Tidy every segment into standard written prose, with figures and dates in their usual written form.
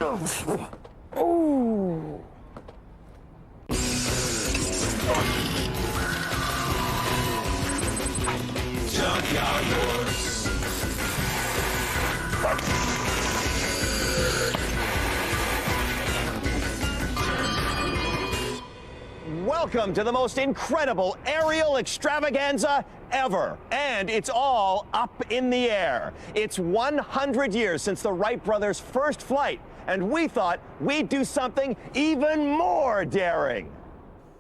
Ooh. Junkyard Wars. Welcome to the most incredible aerial extravaganza ever. And it's all up in the air. It's 100 years since the Wright brothers' first flight, and we thought we'd do something even more daring.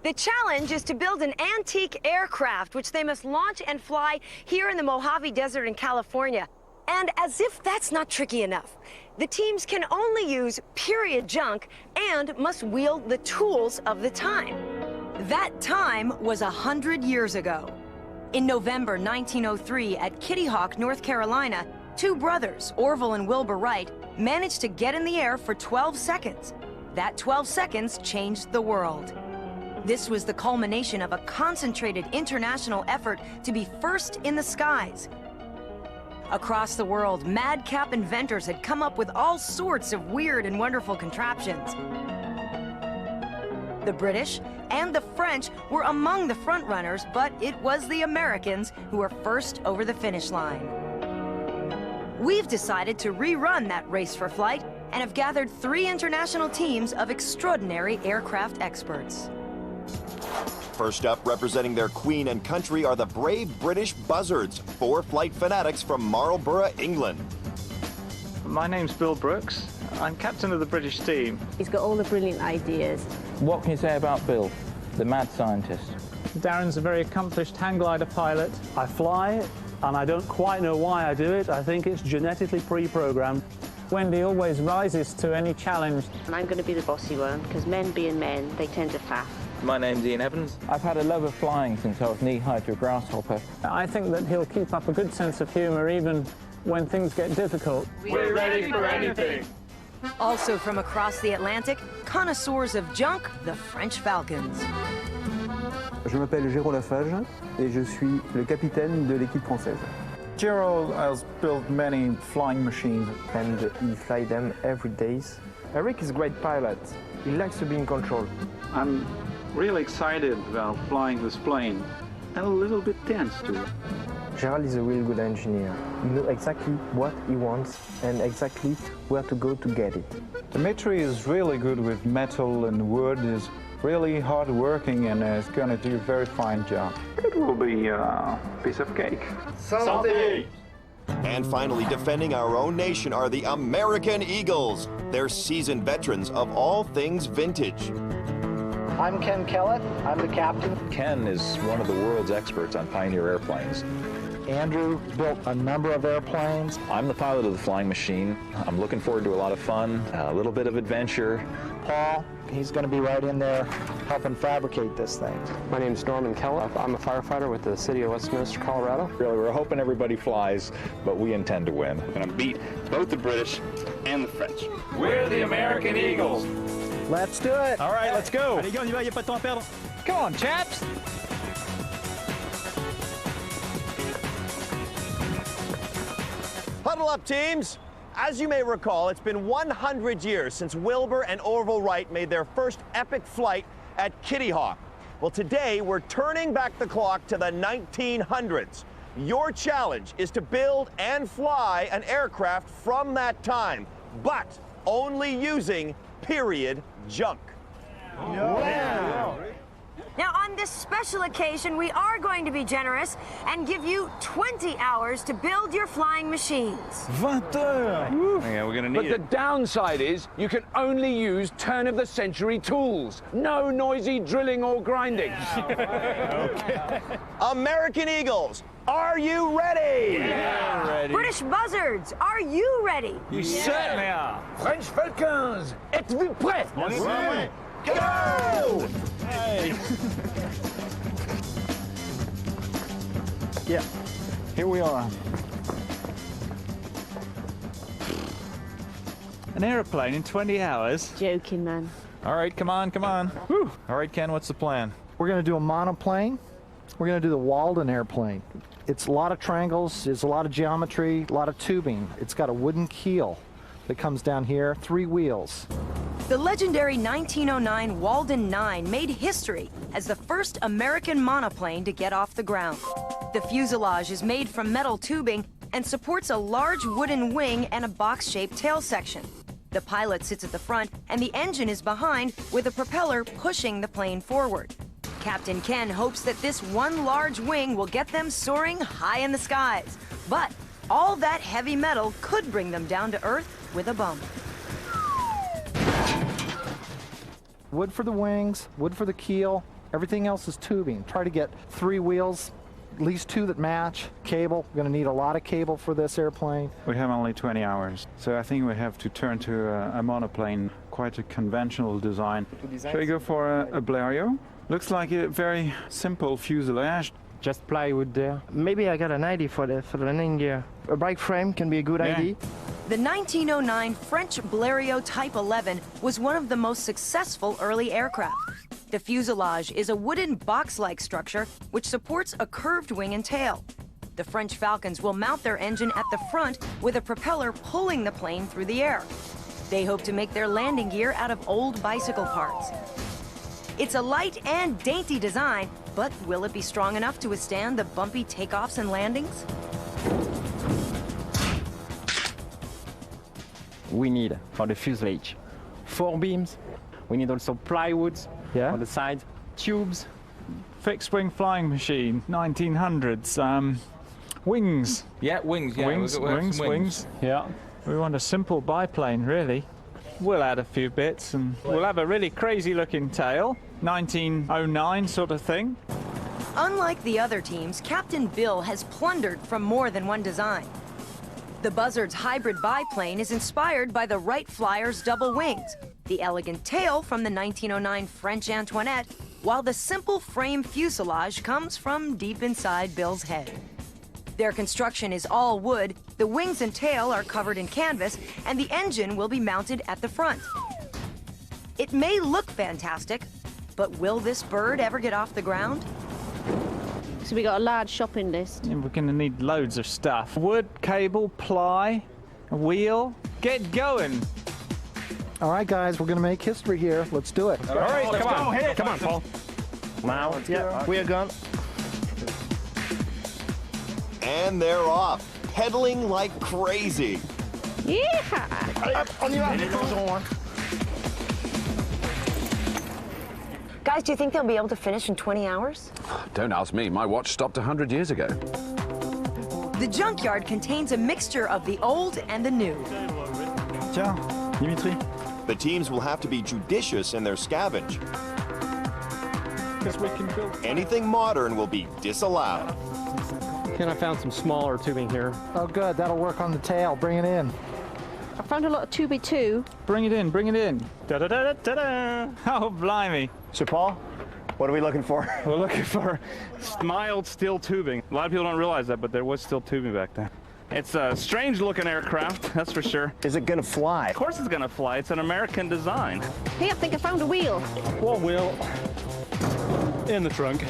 The challenge is to build an antique aircraft, which they must launch and fly here in the Mojave Desert in California. And as if that's not tricky enough, the teams can only use period junk and must wield the tools of the time. That time was 100 years ago. In November 1903 at Kitty Hawk, North Carolina, two brothers, Orville and Wilbur Wright, managed to get in the air for 12 seconds. That 12 seconds changed the world. This was the culmination of a concentrated international effort to be first in the skies. Across the world, madcap inventors had come up with all sorts of weird and wonderful contraptions. The British and the French were among the front-runners, but it was the Americans who were first over the finish line. We've decided to rerun that race for flight and have gathered 3 international teams of extraordinary aircraft experts. First up, representing their queen and country, are the brave British buzzards, 4 flight fanatics from Marlborough, England. My name's Bill Brooks. I'm captain of the British team. He's got all the brilliant ideas. What can you say about Bill, the mad scientist? Darren's a very accomplished hang glider pilot. I fly, and I don't quite know why I do it. I think it's genetically pre-programmed. Wendy always rises to any challenge. And I'm going to be the bossy one, because men being men, they tend to faff. My name's Ian Evans. I've had a love of flying since I was knee-high to a grasshopper. I think that he'll keep up a good sense of humor even when things get difficult. We're ready for anything. Also from across the Atlantic, connoisseurs of junk, the French Falcons. Je m'appelle Jérôme Lafage et je suis le capitaine de l'équipe française. Gerald has built many flying machines. And he fly them every day. Eric is a great pilot. He likes to be in control. I'm really excited about flying this plane, and a little bit tense too. Gerald is a really good engineer. He knows exactly what he wants and exactly where to go to get it. Dimitri is really good with metal and wood, is really hard working, and is going to do a very fine job. It will be a piece of cake. Something. And finally, defending our own nation are the American Eagles. They're seasoned veterans of all things vintage. I'm Ken Kellett. I'm the captain. Ken is one of the world's experts on Pioneer airplanes. Andrew built a number of airplanes. I'm the pilot of the flying machine. I'm looking forward to a lot of fun, a little bit of adventure. Paul, he's going to be right in there helping fabricate this thing. My name's Norman Kellett. I'm a firefighter with the city of Westminster, Colorado. Really, we're hoping everybody flies, but we intend to win. We're going to beat both the British and the French. We're the American Eagles. Let's do it. All right, let's go. Allez, gars, on y va, y a pas de temps à perdre. Come on, chaps. Huddle up, teams. As you may recall, it's been 100 years since Wilbur and Orville Wright made their first epic flight at Kitty Hawk. Well, today we're turning back the clock to the 1900s. Your challenge is to build and fly an aircraft from that time, but only using period junk. Now, on this special occasion, we are going to be generous and give you 20 hours to build your flying machines. 20 heures! Yeah, we're going to need it. But the downside is you can only use turn-of-the-century tools. No noisy drilling or grinding. American Eagles, are you ready? Yeah, ready. British buzzards, are you ready? You certainly are. French Falcons, êtes-vous prêts? Oui. Go! Hey. Yeah, here we are. An aeroplane in 20 hours? Joking, man. All right, come on, come on. Whew. All right, Ken, what's the plan? We're going to do a monoplane. We're going to do the Walden airplane. It's a lot of triangles, it's a lot of geometry, a lot of tubing. It's got a wooden keel. that comes down here, 3 wheels. The legendary 1909 Walden 9 made history as the first American monoplane to get off the ground. The fuselage is made from metal tubing and supports a large wooden wing and a box-shaped tail section. The pilot sits at the front and the engine is behind with a propeller pushing the plane forward. Captain Ken hopes that this one large wing will get them soaring high in the skies. But all that heavy metal could bring them down to earth with a bump. Wood for the wings, wood for the keel, everything else is tubing. Try to get 3 wheels, at least 2 that match. Cable, we're going to need a lot of cable for this airplane. We have only 20 hours, so I think we have to turn to a monoplane, quite a conventional design. Shall we go for a Blériot? Looks like a very simple fuselage. Just plywood there. Maybe I got an idea for the landing gear. A bike frame can be a good idea. The 1909 French Blériot Type 11 was one of the most successful early aircraft. The fuselage is a wooden box-like structure which supports a curved wing and tail. The French Falcons will mount their engine at the front with a propeller pulling the plane through the air. They hope to make their landing gear out of old bicycle parts. It's a light and dainty design, but will it be strong enough to withstand the bumpy takeoffs and landings? We need, for the fuselage, 4 beams. We need also plywood on the side, tubes. Fixed wing flying machine, 1900s. Wings. Yeah, wings. Yeah, Wings. Yeah. We want a simple biplane, really. We'll add a few bits and we'll have a really crazy looking tail. 1909 sort of thing. Unlike the other teams, Captain Bill has plundered from more than one design. The Buzzard's hybrid biplane is inspired by the Wright Flyer's double wings, the elegant tail from the 1909 French Antoinette, while the simple frame fuselage comes from deep inside Bill's head. Their construction is all wood, the wings and tail are covered in canvas, and the engine will be mounted at the front. It may look fantastic, but will this bird ever get off the ground? So we got a large shopping list. And we're going to need loads of stuff. Wood, cable, ply, a wheel. Get going. All right, guys, we're going to make history here. Let's do it. All right, come on. Hit it. Come on, Paul. Now, we are gone. And they're off, pedaling like crazy. Yeah! On y va. Guys, do you think they'll be able to finish in 20 hours? Don't ask me. My watch stopped 100 years ago. The Junkyard contains a mixture of the old and the new. Tiens, Dimitri. The teams will have to be judicious in their scavenge. Because we can build... Anything modern will be disallowed. Ken, I found some smaller tubing here. Oh, good. That'll work on the tail. Bring it in. I found a lot of tubey too. Bring it in, bring it in. Da-da-da-da-da-da. Oh, blimey. So, Paul, what are we looking for? We're looking for mild steel tubing. A lot of people don't realize that, but there was steel tubing back then. It's a strange-looking aircraft, that's for sure. Is it gonna fly? Of course it's gonna fly. It's an American design. Hey, I think I found a wheel. One wheel in the trunk.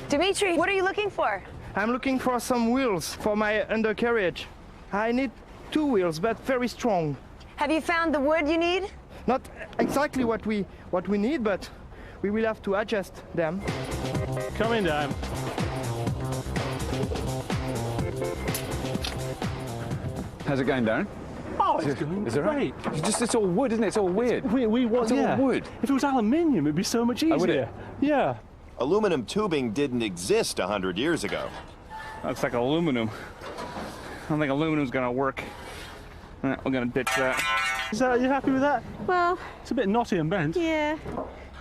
Dimitri, what are you looking for? I'm looking for some wheels for my undercarriage. I need 2 wheels, but very strong. Have you found the wood you need? Not exactly what we need, but we will have to adjust them. Coming down. How's it going, Darren? Oh, it's going Is it great. right? It's all wood, isn't it? It's all weird. It's all wood. If it was aluminium, it'd be so much easier. would it? Yeah. Aluminum tubing didn't exist 100 years ago. That's like aluminum. I don't think aluminum's gonna work. We're gonna ditch that. Are you happy with that? Well, It's a bit knotty and bent. yeah.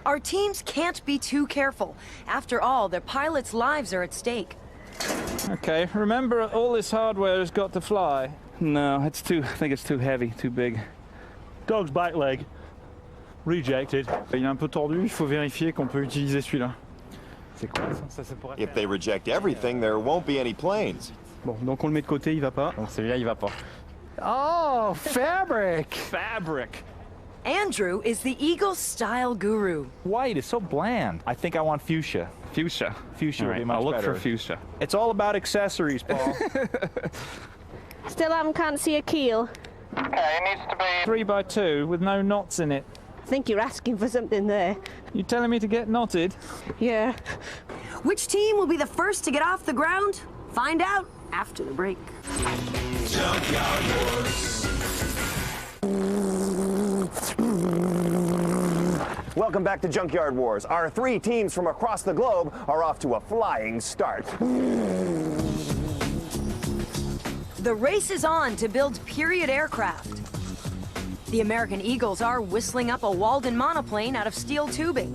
Our teams can't be too careful. After all, their pilots' lives are at stake. Okay, remember all this hardware has got to fly. No, I think it's too heavy, too big. Dog's back leg. Rejected. Il est un peu tordu, il faut vérifier qu'on peut utiliser celui-là. If they reject everything, there won't be any planes. Bon, donc on le met de côté, il va pas. Donc celui-là, il va pas. Oh, fabric! Fabric. Andrew is the Eagles style guru. White is so bland. I think I want fuchsia. Fuchsia. Fuchsia All would right, be much I'll look better. for fuchsia. It's all about accessories, Paul. Still can't see a keel. Okay, it needs to be 3x2 with no knots in it. I think you're asking for something there. You telling me to get knotted? Yeah. Which team will be the first to get off the ground? Find out after the break. Junkyard Wars. Welcome back to Junkyard Wars. Our 3 teams from across the globe are off to a flying start. The race is on to build period aircraft. The American Eagles are whistling up a Walden monoplane out of steel tubing.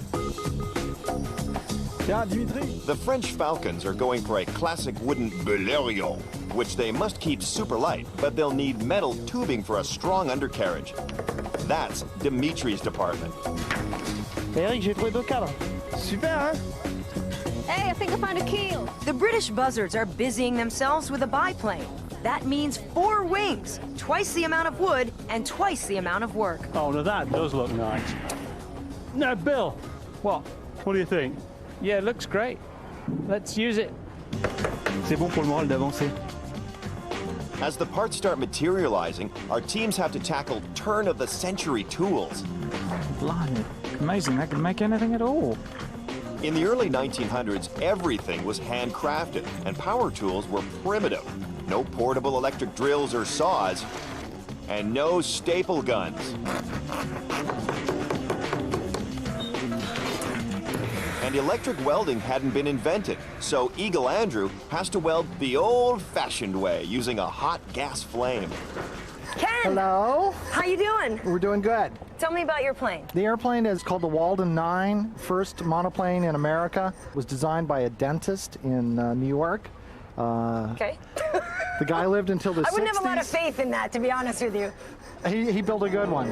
The French Falcons are going for a classic wooden Blériot, which they must keep super light, but they'll need metal tubing for a strong undercarriage. That's Dimitri's department. Eric, j'ai trouvé 2 cadres. Super, hein? Hey, I think I found a keel. The British buzzards are busying themselves with a biplane. That means 4 wings, twice the amount of wood, and twice the amount of work. Oh, now that does look nice. Now, Bill, what do you think? Yeah, it looks great. Let's use it. C'est bon pour le moral d'avancer. As the parts start materializing, our teams have to tackle turn-of-the-century tools. Blimey, amazing, they can make anything at all. In the early 1900s, everything was handcrafted, and power tools were primitive. No portable electric drills or saws, and no staple guns. And electric welding hadn't been invented, so Eagle Andrew has to weld the old-fashioned way, using a hot gas flame. Ken! Hello? How you doing? We're doing good. Tell me about your plane. The airplane is called the Walden 9, first monoplane in America. It was designed by a dentist in New York. Okay. The guy lived until the 60s. I wouldn't have a lot of faith in that, to be honest with you. He built a good one.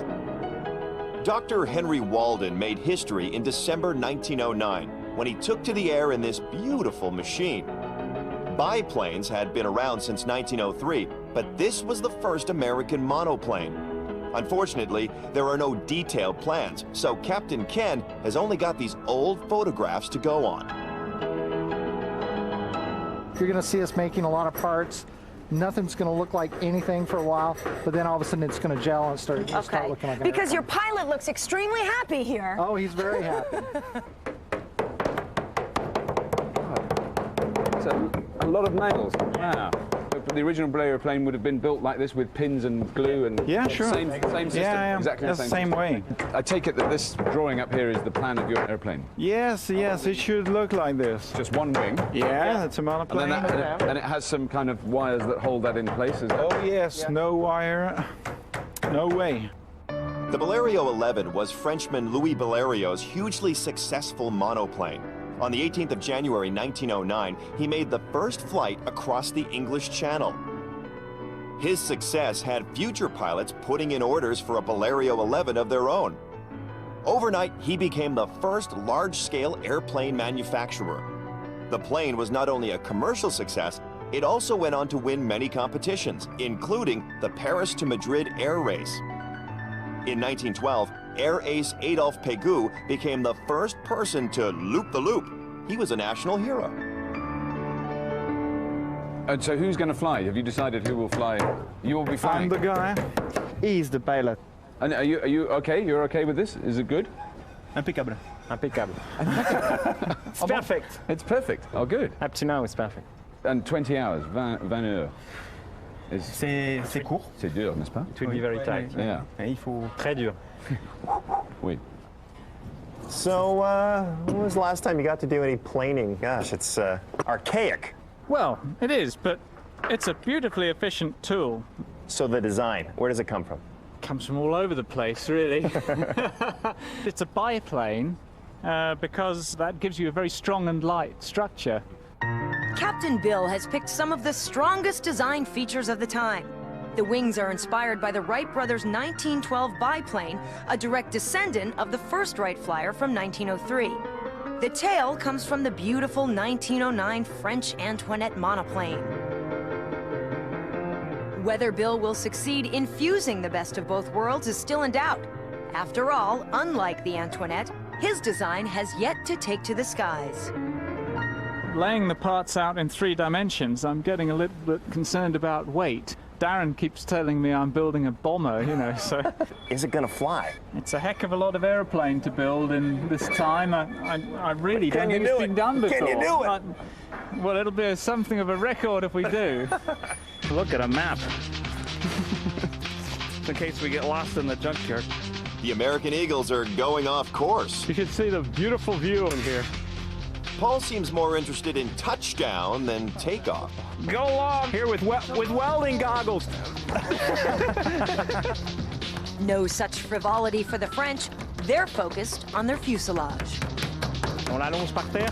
Dr. Henry Walden made history in December 1909 when he took to the air in this beautiful machine. Biplanes had been around since 1903, but this was the first American monoplane. Unfortunately, there are no detailed plans, so Captain Ken has only got these old photographs to go on. You're going to see us making a lot of parts. Nothing's going to look like anything for a while, but then all of a sudden it's going to gel and start looking like an Because airplane. your pilot looks extremely happy here. Oh, he's very happy. It's a lot of nails. Wow. The original Blériot plane would have been built like this with pins and glue and yeah, sure. Same system, yeah, exactly the same way. I take it that this drawing up here is the plan of your airplane. Yes, it should look like this. Just one wing. Yeah, it's a monoplane. And it has some kind of wires that hold that in place. Is that? Oh yes, no wire, no way. The Blériot 11 was Frenchman Louis Blériot's hugely successful monoplane. On the 18th of January 1909, he made the first flight across the English Channel. His success had future pilots putting in orders for a Blériot 11 of their own. Overnight, he became the first large-scale airplane manufacturer. The plane was not only a commercial success, it also went on to win many competitions, including the Paris to Madrid air race. In 1912, air ace Adolphe Pégu became the first person to loop the loop. He was a national hero. And so who's going to fly? Have you decided who will fly? You will be flying. I'm the guy. He's the pilot. And are you okay? You're okay with this? Is it good? Impeccable. Impeccable. It's perfect. It's perfect. Oh, good. Up to now, it's perfect. And 20 hours, 20 heures. C'est court. C'est dur, n'est-ce pas? It will be very tight. Yeah. Il faut très dur. Oui. So, when was the last time you got to do any planing? Gosh, it's archaic. Well, it is, but it's a beautifully efficient tool. So the design, where does it come from? Comes from all over the place, really. It's a biplane because that gives you a very strong and light structure. Captain Bill has picked some of the strongest design features of the time. The wings are inspired by the Wright brothers' 1912 biplane, a direct descendant of the first Wright flyer from 1903. The tail comes from the beautiful 1909 French Antoinette monoplane. Whether Bill will succeed in fusing the best of both worlds is still in doubt. After all, unlike the Antoinette, his design has yet to take to the skies. Laying the parts out in 3 dimensions, I'm getting a little bit concerned about weight. Darren keeps telling me I'm building a bomber, you know, so... Is it going to fly? It's a heck of a lot of aeroplane to build in this time. I really don't think it's been done before. Can you do it? Well, it'll be something of a record if we do. Look at a map. In case we get lost in the junkyard. The American Eagles are going off course. You should see the beautiful view in here. Paul seems more interested in touchdown than takeoff. Go along here with welding goggles. No such frivolity for the French. They're focused on their fuselage. On allonge par terre.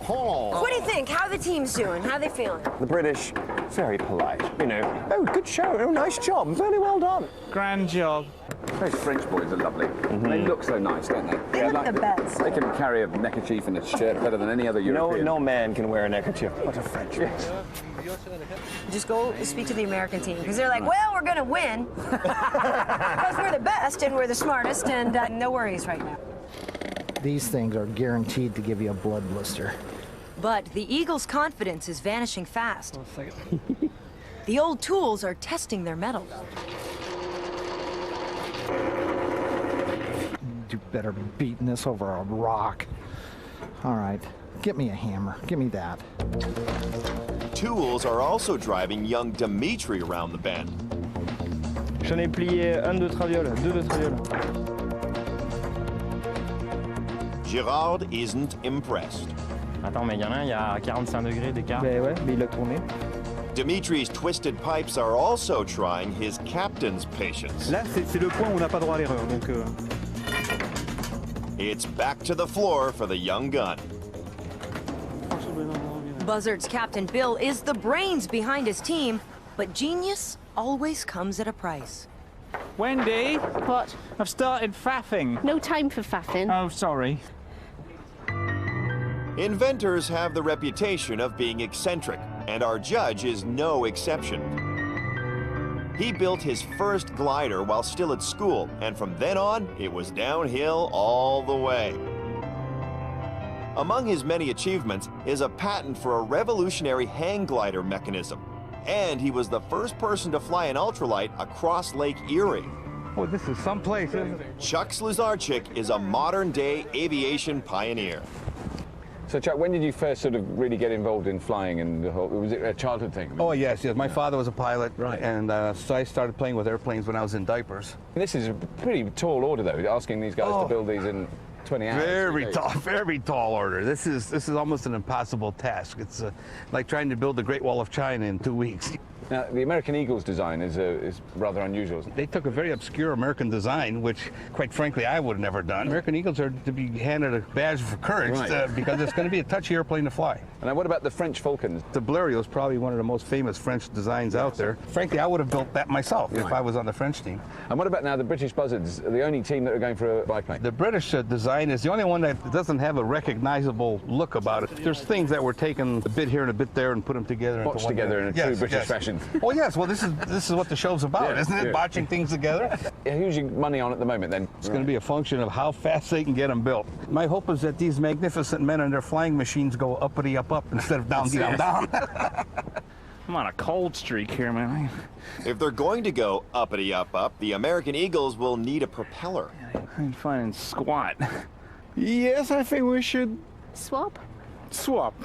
What do you think? How are the teams doing? How are they feeling? The British, very polite. You know, oh, good show. Oh, nice job. Very well done. Grand job. Those French boys are lovely. They look so nice, don't they? They look the best. They can carry a neckerchief and a shirt better than any other European. No man can wear a neckerchief. What a French. Yes. Just go speak to the American team, because they're like, well, we're going to win. Because we're the best and we're the smartest, and no worries right now. These things are guaranteed to give you a blood blister. But the Eagles' confidence is vanishing fast. The old tools are testing their mettle. You better be beating this over a rock. All right, get me a hammer. Give me that. Tools are also driving young Dimitri around the bend. J'en ai plié un de traviole, deux de traviole. Girard isn't impressed. Attends, mais il y en a un, il y a 45 degrés d'écart. Ben ouais, mais il l'a tourné. Dimitri's twisted pipes are also trying his captain's patience. Là, c'est le point où on n'a pas droit à l'erreur, donc... It's back to the floor for the young gun. Buzzard's Captain Bill is the brains behind his team, but genius always comes at a price. Wendy? What? I've started faffing. No time for faffing. Oh, sorry. Inventors have the reputation of being eccentric, and our judge is no exception. He built his first glider while still at school, and from then on, it was downhill all the way. Among his many achievements is a patent for a revolutionary hang glider mechanism. And he was the first person to fly an ultralight across Lake Erie. Oh, this is someplace, isn't it? Chuck Sluzarczyk is a modern-day aviation pioneer. So, Chuck, when did you first sort of really get involved in flying? And was it a childhood thing? Oh, yes. My father was a pilot, right. And so I started playing with airplanes when I was in diapers. This is a pretty tall order, though, asking these guys to build these in 20 hours. Very tall order. This is almost an impossible task. It's like trying to build the Great Wall of China in 2 weeks. Now, the American Eagle's design is rather unusual. They took a very obscure American design, which, quite frankly, I would have never done. American Eagles are to be handed a badge for courage, right. Because it's going to be a touchy airplane to fly. And what about the French Falcons? The Blériot is probably one of the most famous French designs out there. Frankly, I would have built that myself if I was on the French team. And what about now the British Buzzards, the only team that are going for a biplane? The British design is the only one that doesn't have a recognizable look about it. There's things that were taken a bit here and a bit there and put them together. Botched together in a true British fashion. Oh yes, well this is what the show's about, isn't it? Botching things together. Who's your money on at the moment then? It's going to be a function of how fast they can get them built. My hope is that these magnificent men and their flying machines go uppity up instead of down down. I'm on a cold streak here, man. If they're going to go uppity up, the American Eagles will need a propeller. I'm finding squat. Yes, I think we should swap.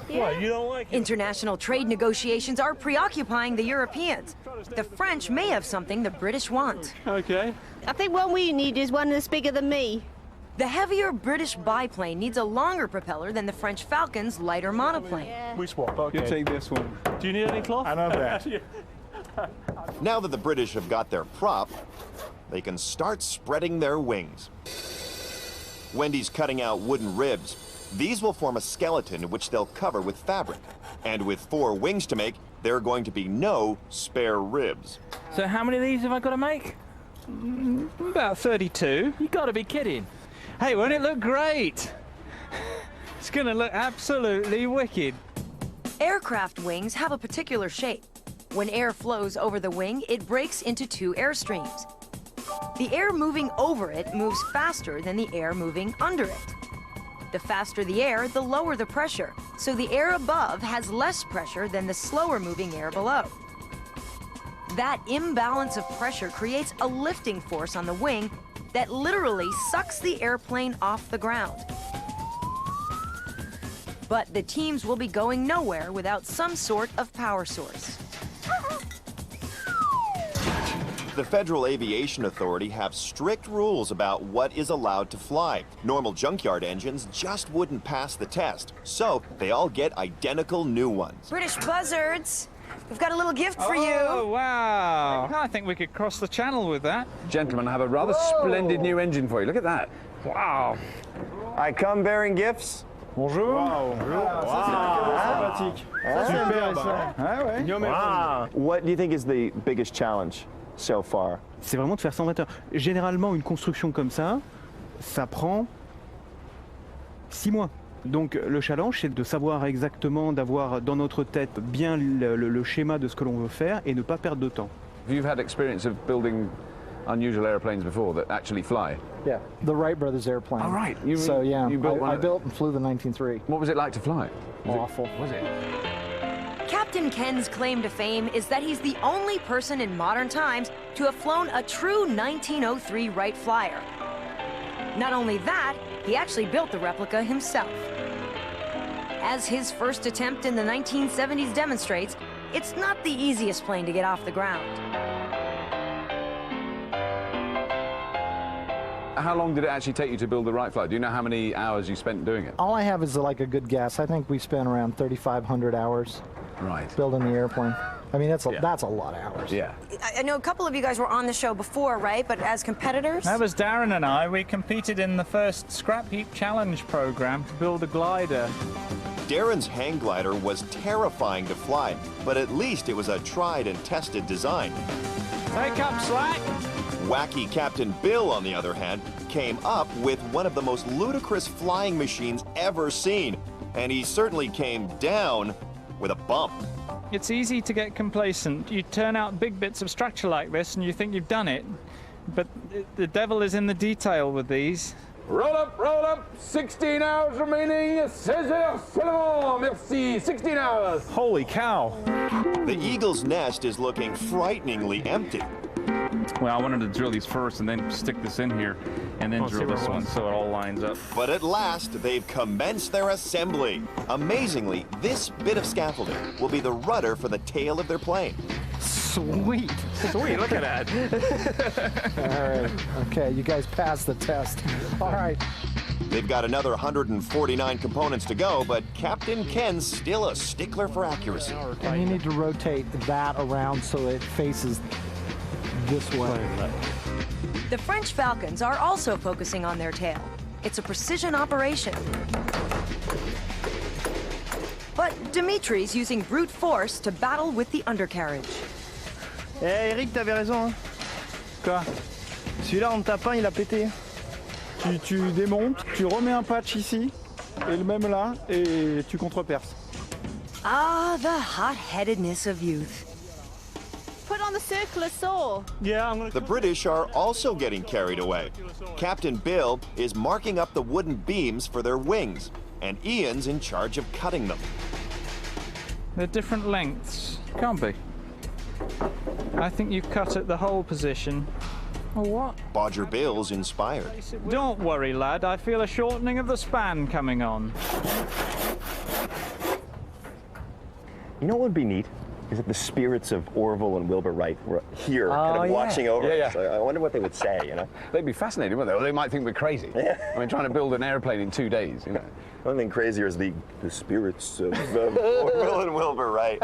Yeah. What, you don't like it? International trade negotiations are preoccupying the Europeans. The French may have something the British want. Okay. I think what we need is one that's bigger than me. The heavier British biplane needs a longer propeller than the French Falcon's lighter monoplane. Yeah. We swap, okay. You take this one. Do you need any cloth? I know that. Now that the British have got their prop, they can start spreading their wings. Wendy's cutting out wooden ribs. These will form a skeleton which they'll cover with fabric. And with 4 wings to make, there are going to be no spare ribs. So how many of these have I got to make? About 32. You got to be kidding. Hey, won't it look great? It's going to look absolutely wicked. Aircraft wings have a particular shape. When air flows over the wing, it breaks into 2 air streams. The air moving over it moves faster than the air moving under it. The faster the air, the lower the pressure. so the air above has less pressure than the slower moving air below. That imbalance of pressure creates a lifting force on the wing that literally sucks the airplane off the ground. But the teams will be going nowhere without some sort of power source. The Federal Aviation Authority have strict rules about what is allowed to fly. Normal junkyard engines just wouldn't pass the test, so they all get identical new ones. British buzzards, we've got a little gift for you. Oh, wow. I think we could cross the channel with that. Gentlemen, I have a rather splendid new engine for you. Look at that. Wow. I come bearing gifts. Bonjour. Wow. Wow. What do you think is the biggest challenge so far? C'est vraiment de faire 120 heures. Généralement, une construction comme ça, ça prend 6 mois. Donc le challenge, c'est de savoir exactement, d'avoir dans notre tête bien le schéma de ce que l'on veut faire et ne pas perdre de temps. You've had experience of building unusual airplanes before that actually fly? Yeah, the Wright brothers airplane. Oh, right. You built one? I built and flew the 1903. What was it like to fly? Awful. Was it? Captain Ken's claim to fame is that he's the only person in modern times to have flown a true 1903 Wright Flyer. Not only that, he actually built the replica himself. As his first attempt in the 1970s demonstrates, it's not the easiest plane to get off the ground. How long did it actually take you to build the Wright Flyer? Do you know how many hours you spent doing it? All I have is like a good guess. I think we spent around 3,500 hours building the airplane. I mean, that's a lot of hours. Yeah. I know a couple of you guys were on the show before, right? But as competitors? That was Darren and I. We competed in the first Scrap Heap Challenge program to build a glider. Darren's hang glider was terrifying to fly, but at least it was a tried and tested design. Take up slack. Wacky Captain Bill, on the other hand, came up with one of the most ludicrous flying machines ever seen, and he certainly came down with a bump. It's easy to get complacent. You turn out big bits of structure like this and you think you've done it, but the devil is in the detail with these. Roll up, 16 hours remaining, 16 heures seulement, merci, 16 hours. Holy cow. The Eagle's nest is looking frighteningly empty. Well, I wanted to drill these first and then stick this in here and then drill this one so it all lines up. But at last, they've commenced their assembly. Amazingly, this bit of scaffolding will be the rudder for the tail of their plane. Sweet. Sweet, look at that. All right. Okay, you guys passed the test. All right. They've got another 149 components to go, but Captain Ken's still a stickler for accuracy. And you need to rotate that around so it faces this way. The French Falcons are also focusing on their tail. It's a precision operation. But Dimitri's using brute force to battle with the undercarriage. Eh, Eric, t'avais raison. Hein? Quoi? Celui-là, en tapant, il a pété. Tu démontes, tu remets un patch ici, et le même là, et tu contreperces. Ah, the hot-headedness of youth. Put on the circular saw. Yeah, The British are also getting carried away. Captain Bill is marking up the wooden beams for their wings, and Ian's in charge of cutting them. They're different lengths. Can't be. I think you've cut at the hole position. Or what? Bodger Bill's inspired. Don't worry, lad. I feel a shortening of the span coming on. You know what would be neat? Is that the spirits of Orville and Wilbur Wright were here kind of watching over us. So I wonder what they would say, you know? They'd be fascinated, wouldn't they? Or they might think we're crazy. Yeah. I mean, trying to build an airplane in 2 days, you know. One thing crazier is the spirits of Orville and Wilbur Wright.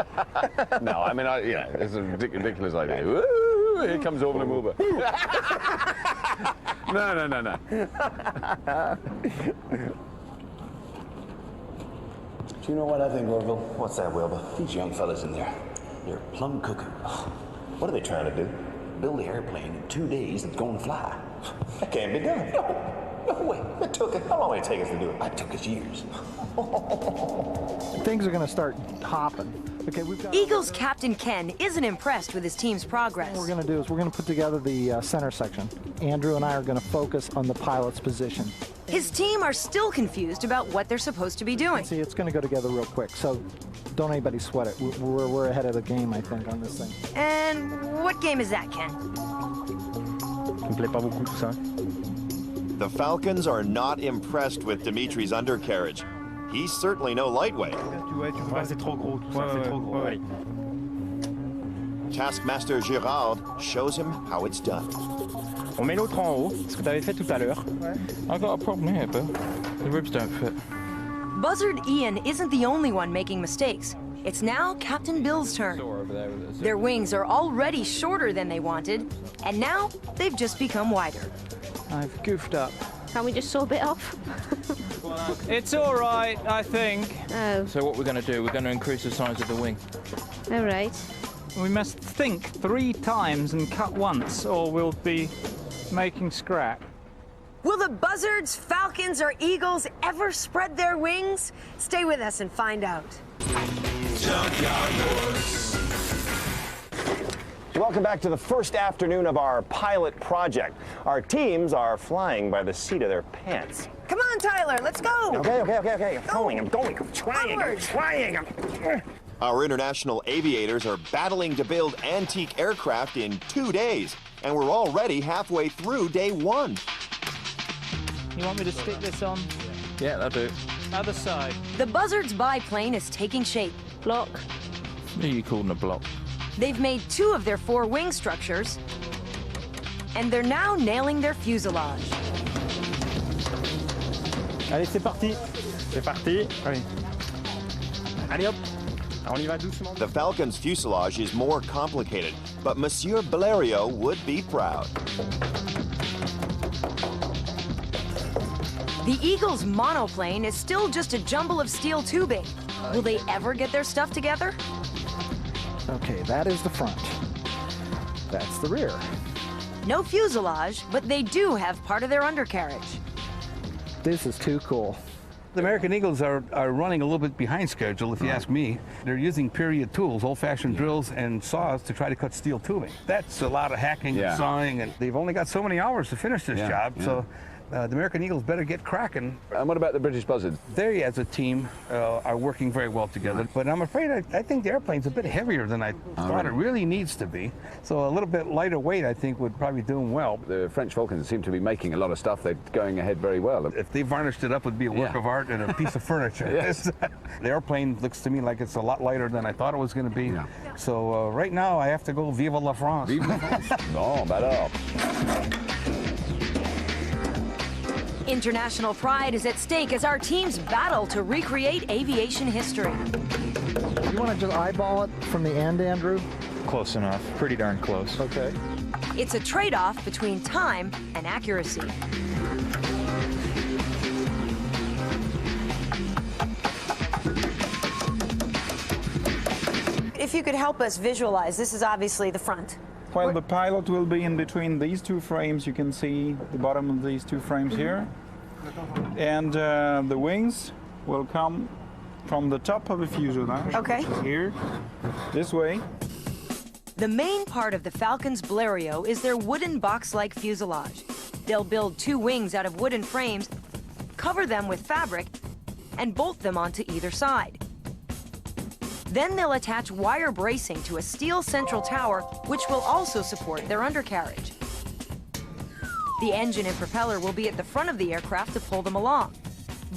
No, I mean, it's a ridiculous idea. Woo, here comes Orville and Wilbur. No. Do you know what I think, Orville? What's that, Wilbur? These young fellas in there, they're plumb cooking. What are they trying to do? Build an airplane in 2 days that's going to fly. That can't be done. No way. How long did it take us to do it? It took us years. Things are going to start hopping. Okay, we've got Eagles Captain Ken isn't impressed with his team's progress. What we're going to do is we're going to put together the center section. Andrew and I are going to focus on the pilot's position. His team are still confused about what they're supposed to be doing. See, it's going to go together real quick, so don't anybody sweat it. We're ahead of the game, I think, on this thing. And what game is that, Ken? The Falcons are not impressed with Dimitri's undercarriage. He's certainly no lightweight. Taskmaster Girard shows him how it's done. On met l'autre en haut, ce que tu avais fait tout à l'heure. I've got a problem here, Bill. The ribs don't fit. Buzzard Ian isn't the only one making mistakes. It's now Captain Bill's turn. Their wings are already shorter than they wanted, and now they've just become wider. I've goofed up. Can we just saw a bit off? It's all right, I think. Oh. So what we're going to do, we're going to increase the size of the wing. All right. We must think 3 times and cut once, or we'll be making scrap. Will the Buzzards, Falcons, or Eagles ever spread their wings? Stay with us and find out. Junkyard Wars. Welcome back to the first afternoon of our pilot project. Our teams are flying by the seat of their pants. Come on, Tyler, let's go. Okay. I'm trying. Our international aviators are battling to build antique aircraft in 2 days, and we're already halfway through day 1. You want me to stick this on? Yeah, that'll do. Other side. The Buzzards biplane is taking shape. Block. What are you calling a block? They've made 2 of their 4 wing structures, and they're now nailing their fuselage. Allez, c'est parti. C'est parti. Allez. Allez hop. On y va doucement. The Falcon's fuselage is more complicated, but Monsieur Blériot would be proud. The Eagles' monoplane is still just a jumble of steel tubing. Will they ever get their stuff together? Okay, that is the front. That's the rear. No fuselage, but they do have part of their undercarriage. This is too cool. The American Eagles are running a little bit behind schedule, if you ask me. They're using period tools, old-fashioned drills and saws to try to cut steel tubing. That's a lot of hacking and sawing, and they've only got so many hours to finish this job, so the American Eagles better get cracking. And what about the British Buzzards? They, as a team, are working very well together, but I'm afraid I think the airplane's a bit heavier than I thought it really needs to be. So a little bit lighter weight, I think, would probably do them well. The French Falcons seem to be making a lot of stuff. They're going ahead very well. If they varnished it up, it would be a work of art and a piece of furniture. The airplane looks to me like it's a lot lighter than I thought it was going to be. So right now, I have to go Vive la France. Vive la France. Non, bah alors. International pride is at stake as our teams battle to recreate aviation history. You want to just eyeball it from the end, Andrew? Close enough. Pretty darn close. Okay. It's a trade-off between time and accuracy. If you could help us visualize, this is obviously the front. Well, the pilot will be in between these 2 frames. You can see the bottom of these 2 frames here. And the wings will come from the top of the fuselage. Okay. Here, this way. The main part of the Falcon's Blériot is their wooden box-like fuselage. They'll build 2 wings out of wooden frames, cover them with fabric, and bolt them onto either side. Then they'll attach wire bracing to a steel central tower, which will also support their undercarriage. The engine and propeller will be at the front of the aircraft to pull them along.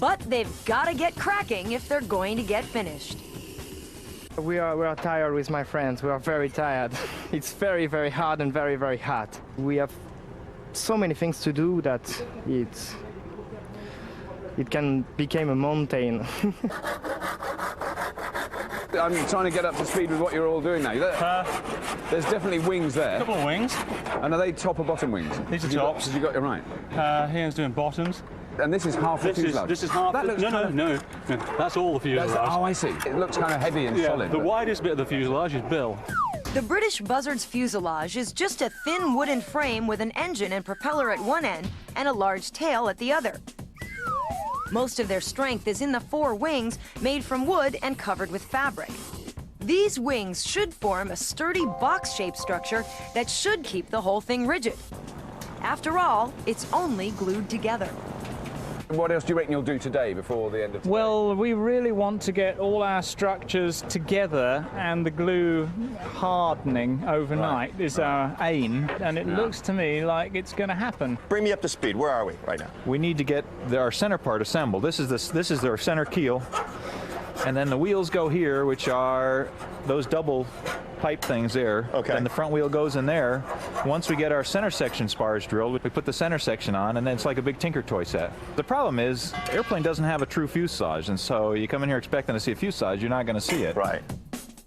But they've got to get cracking if they're going to get finished. We are tired with my friends. We are very tired. It's very, very hard and very, very hot. We have so many things to do that it can become a mountain. I'm trying to get up to speed with what you're all doing now. There's definitely wings there. A couple of wings. And are they top or bottom wings? These are tops. Have you got it right? Ian's doing bottoms. And this is half the fuselage? This is half. No. That's all the fuselage. Oh, I see. It looks kind of heavy and solid. The widest bit of the fuselage is Bill. The British Buzzard's fuselage is just a thin wooden frame with an engine and propeller at one end and a large tail at the other. Most of their strength is in the 4 wings made from wood and covered with fabric. These wings should form a sturdy box-shaped structure that should keep the whole thing rigid. After all, it's only glued together. What else do you reckon you'll do today before the end of today? Well, we really want to get all our structures together, and the glue hardening overnight is our aim, and it looks to me like it's going to happen. Bring me up to speed. Where are we right now? We need to get our center part assembled. This is our center keel. And then the wheels go here, which are those double pipe things there. Okay. And the front wheel goes in there. Once we get our center section spars drilled, we put the center section on, and then it's like a big Tinker Toy set. The problem is, the airplane doesn't have a true fuselage, and so you come in here expecting to see a fuselage, you're not going to see it. Right.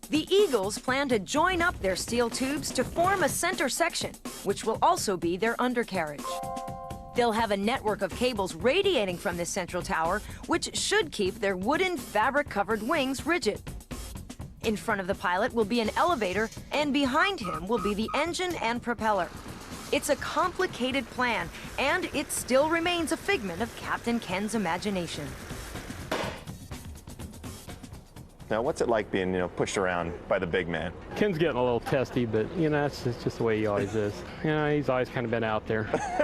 The Eagles plan to join up their steel tubes to form a center section, which will also be their undercarriage. They'll have a network of cables radiating from this central tower, which should keep their wooden fabric-covered wings rigid. In front of the pilot will be an elevator, and behind him will be the engine and propeller. It's a complicated plan, and it still remains a figment of Captain Ken's imagination. Now, what's it like being, pushed around by the big man? Ken's getting a little testy, but, it's just the way he always is. He's always kind of been out there.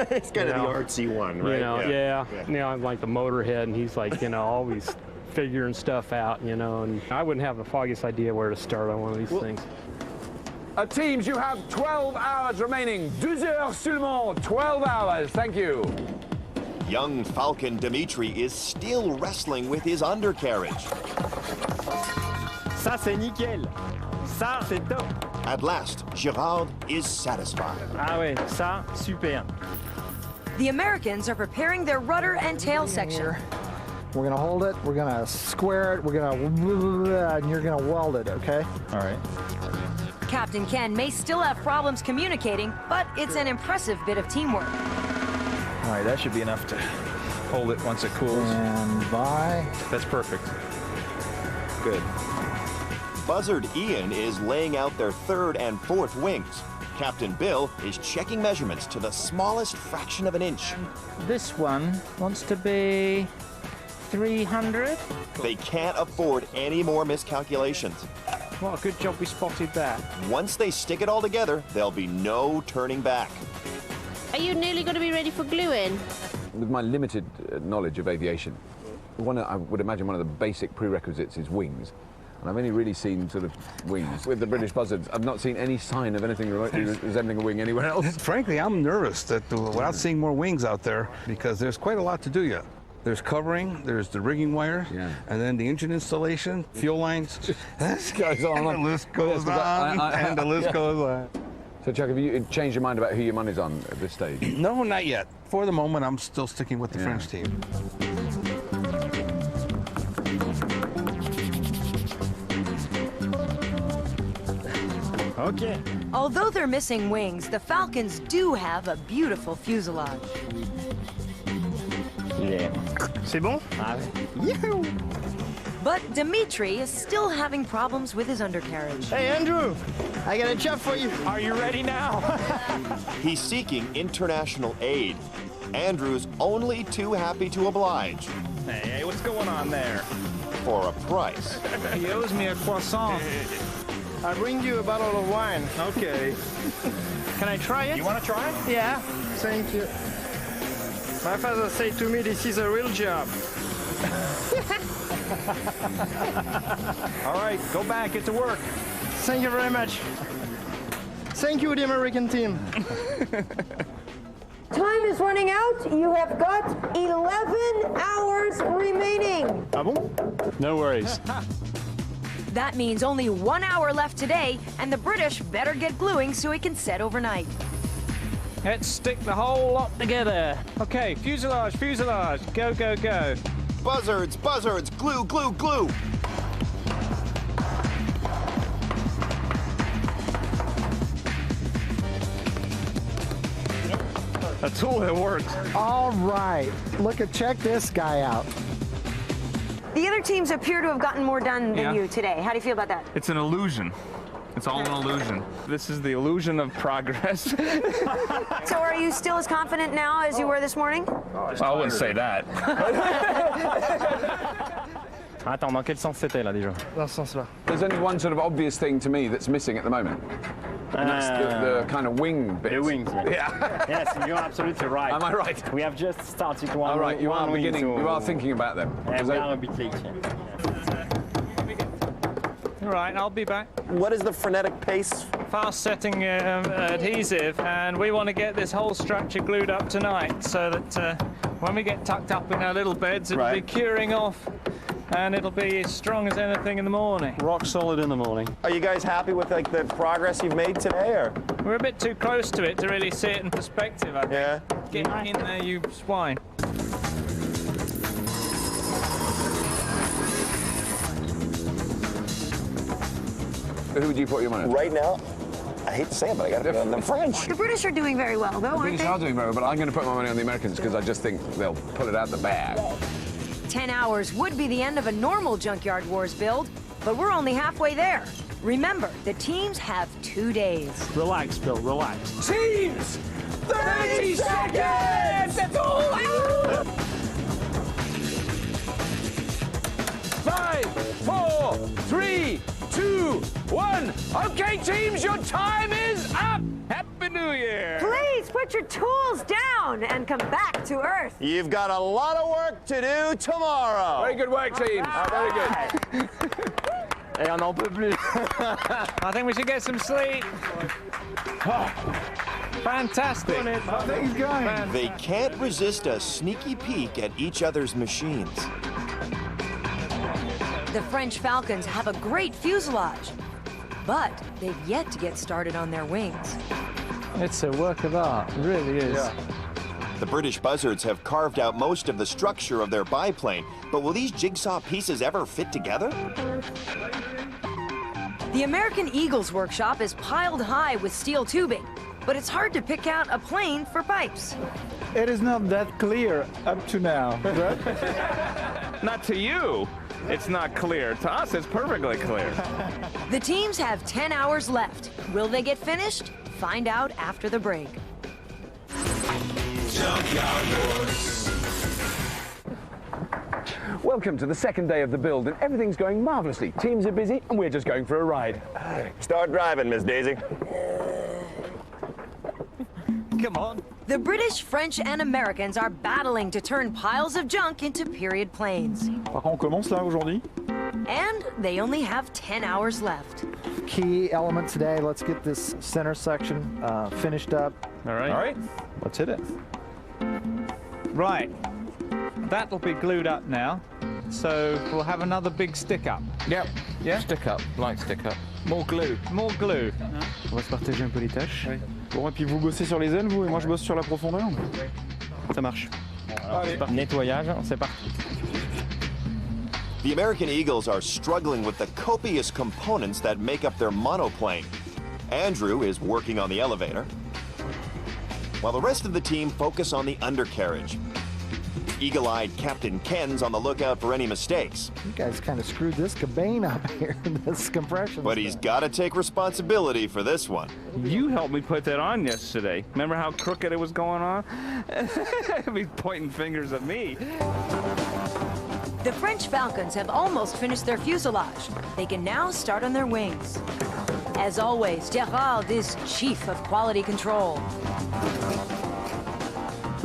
He's kind of the artsy one, right? I'm like the motorhead, and he's like, always figuring stuff out, and I wouldn't have the foggiest idea where to start on one of these things. Teams, you have 12 hours remaining. 12 heures seulement. 12 hours. Thank you. Young Falcon Dimitri is still wrestling with his undercarriage. Ça, c'est nickel. Ça, c'est top. At last, Girard is satisfied. Ah ouais, ça, super. The Americans are preparing their rudder and tail section. We're gonna hold it, we're gonna square it, we're gonna, and you're gonna weld it, okay? All right. Captain Ken may still have problems communicating, but it's an impressive bit of teamwork. All right, that should be enough to hold it once it cools. And by. That's perfect. Good. Buzzard Ian is laying out their third and fourth wings. Captain Bill is checking measurements to the smallest fraction of an inch. This one wants to be 300. They can't afford any more miscalculations. What a good job we spotted that. Once they stick it all together, there'll be no turning back. Are you nearly going to be ready for gluing? With my limited knowledge of aviation, I would imagine one of the basic prerequisites is wings. And I've only really seen sort of wings. With the British Buzzards, I've not seen any sign of anything resembling a wing anywhere else. Frankly, I'm nervous that without seeing more wings out there, because there's quite a lot to do yet. There's covering, there's the rigging wires, and then the engine installation, fuel lines. This goes on. And the list goes on, and the list goes on. So, Chuck, have you changed your mind about who your money's on at this stage? No, not yet. For the moment, I'm still sticking with the French team. Okay. Although they're missing wings, the Falcons do have a beautiful fuselage. Yeah. C'est bon? Yoo-hoo! But Dimitri is still having problems with his undercarriage. Hey, Andrew, I got a job for you. Are you ready now? He's seeking international aid. Andrew's only too happy to oblige. Hey, what's going on there? For a price. He owes me a croissant. I'll bring you a bottle of wine. Okay. Can I try it? You want to try it? Yeah. Thank you. My father said to me, this is a real job. All right, go back, get to work. Thank you very much. Thank you, the American team. Time is running out. You have got 11 hours remaining. Ah bon? No worries. That means only 1 hour left today, and the British better get gluing so it can set overnight. Let's stick the whole lot together. Okay, fuselage, fuselage. Go, go, go. Buzzards, buzzards, glue, glue, glue. A tool that works. All right, check this guy out. The other teams appear to have gotten more done than you today. How do you feel about that? It's an illusion. It's all an illusion. This is the illusion of progress. So are you still as confident now as you were this morning? I wouldn't say that. Attends, dans quel sens c'était là déjà? Dans ce sens-là. There's only one sort of obvious thing to me that's missing at the moment. And that's the kind of wing bit. The wings, yeah. Yes, you're absolutely right. Am I right? We have just started one. All right, you are one wing, beginning, so- you are thinking about them. And we are a bit late. All right, I'll be back. What is the frenetic pace? Fast setting adhesive, and we want to get this whole structure glued up tonight so that when we get tucked up in our little beds, it'll be curing off and it'll be as strong as anything in the morning. Rock solid in the morning. Are you guys happy with like the progress you've made today, or? We're a bit too close to it to really see it in perspective, I think. Yeah. Get in there, you swine. Who would you put your money on? Right now, I hate to say it, but I got to put on the French. The British are doing very well, though, The aren't British they? are doing very well, but I'm going to put my money on the Americans because I just think they'll pull it out the bag. 10 hours would be the end of a normal Junkyard Wars build, but we're only halfway there. Remember, the teams have 2 days. Relax, Bill, relax. Teams! 30 seconds! That's all! 5, 4, 3, 2, 1. Okay, teams, your time is up! Happy New Year! Please put your tools down and come back to Earth. You've got a lot of work to do tomorrow. Very good work, teams. Very good. Et on n'en peut plus. I think we should get some sleep. Fantastic. Things going. They can't resist a sneaky peek at each other's machines. The French Falcons have a great fuselage, but they've yet to get started on their wings. It's a work of art, it really is. Yeah. The British Buzzards have carved out most of the structure of their biplane, but will these jigsaw pieces ever fit together? The American Eagles workshop is piled high with steel tubing, but it's hard to pick out a plane for pipes. It is not that clear up to now, right? Not to you. It's not clear. To us, it's perfectly clear. The teams have 10 hours left. Will they get finished? Find out after the break. Junkyard Wars. Welcome to the second day of the build, and everything's going marvelously. Teams are busy, and we're just going for a ride. Start driving, Miss Daisy. Come on. The British, French, and Americans are battling to turn piles of junk into period planes. Par contre, on commence là aujourd'hui. And they only have 10 hours left. Key element today, let's get this center section finished up. All right. All right, let's hit it. Right. That'll be glued up now. So we'll have another big stick up. Yep. Yeah? Stick up, light stick up. More glue. More glue. On va se partager un peu les tâches. Bon, et puis vous bossez sur les ailes, vous, et moi je bosse sur la profondeur. Ça marche. Allez. Nettoyage, c'est parti. The American Eagles are struggling with the copious components that make up their monoplane. Andrew is working on the elevator, while the rest of the team focus on the undercarriage. Eagle-eyed Captain Ken's on the lookout for any mistakes. You guys kind of screwed this cabane up here, this compression. But he's got to take responsibility for this one. You helped me put that on yesterday. Remember how crooked it was going on? He's pointing fingers at me. The French Falcons have almost finished their fuselage. They can now start on their wings. As always, Gerard is chief of quality control.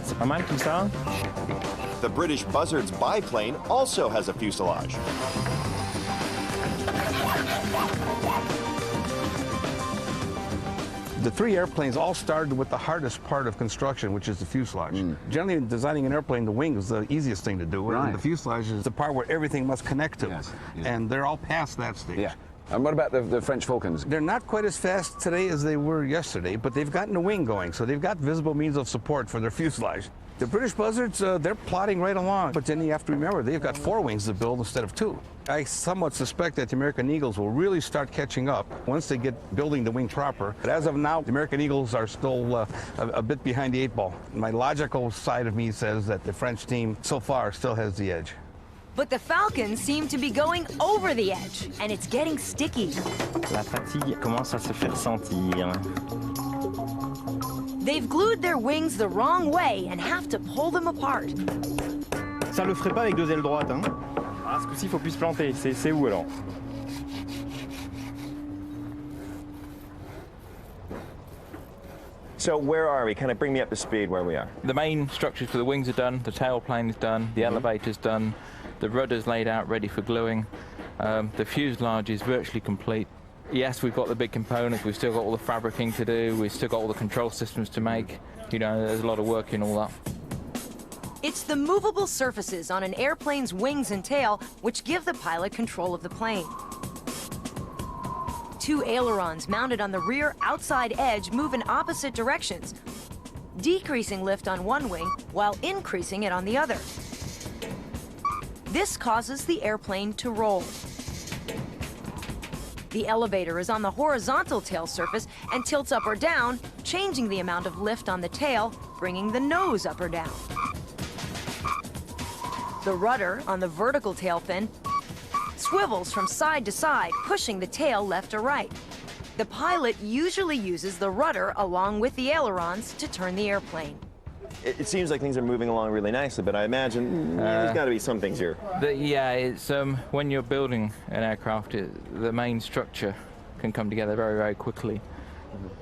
C'est pas mal tout ça. The British Buzzards biplane also has a fuselage. The 3 airplanes all started with the hardest part of construction, which is the fuselage. Generally, in designing an airplane, the wing is the easiest thing to do. Right. And the fuselage is the part where everything must connect to. Yes. And they're all past that stage. Yeah. And what about the French Falcons? They're not quite as fast today as they were yesterday, but they've gotten a wing going, so they've got visible means of support for their fuselage. The British Buzzards, they're plodding right along, but then you have to remember, they've got 4 wings to build instead of 2. I somewhat suspect that the American Eagles will really start catching up once they get building the wing proper. But as of now, the American Eagles are still a bit behind the 8 ball. My logical side of me says that the French team so far still has the edge. But the Falcons seem to be going over the edge, and it's getting sticky. La fatigue commence à se faire sentir. They've glued their wings the wrong way and have to pull them apart. Ça le ferait pas avec 2 ailes droites, hein? Ah, ce coup-ci, il faut plus se planter. C'est où alors? So where are we? Kind of bring me up to speed where we are. The main structures for the wings are done, the tailplane is done, the elevator's done, the rudder's laid out ready for gluing, the fuselage is virtually complete. Yes, we've got the big components, we've still got all the fabricing to do, we've still got all the control systems to make. You know, there's a lot of work in all that. It's the movable surfaces on an airplane's wings and tail which give the pilot control of the plane. Two ailerons mounted on the rear outside edge move in opposite directions, decreasing lift on one wing while increasing it on the other. This causes the airplane to roll. The elevator is on the horizontal tail surface and tilts up or down, changing the amount of lift on the tail, bringing the nose up or down. The rudder on the vertical tail fin swivels from side to side, pushing the tail left or right. The pilot usually uses the rudder along with the ailerons to turn the airplane. It seems like things are moving along really nicely, but I imagine there's got to be some things here. Yeah, it's when you're building an aircraft, the main structure can come together very, very quickly.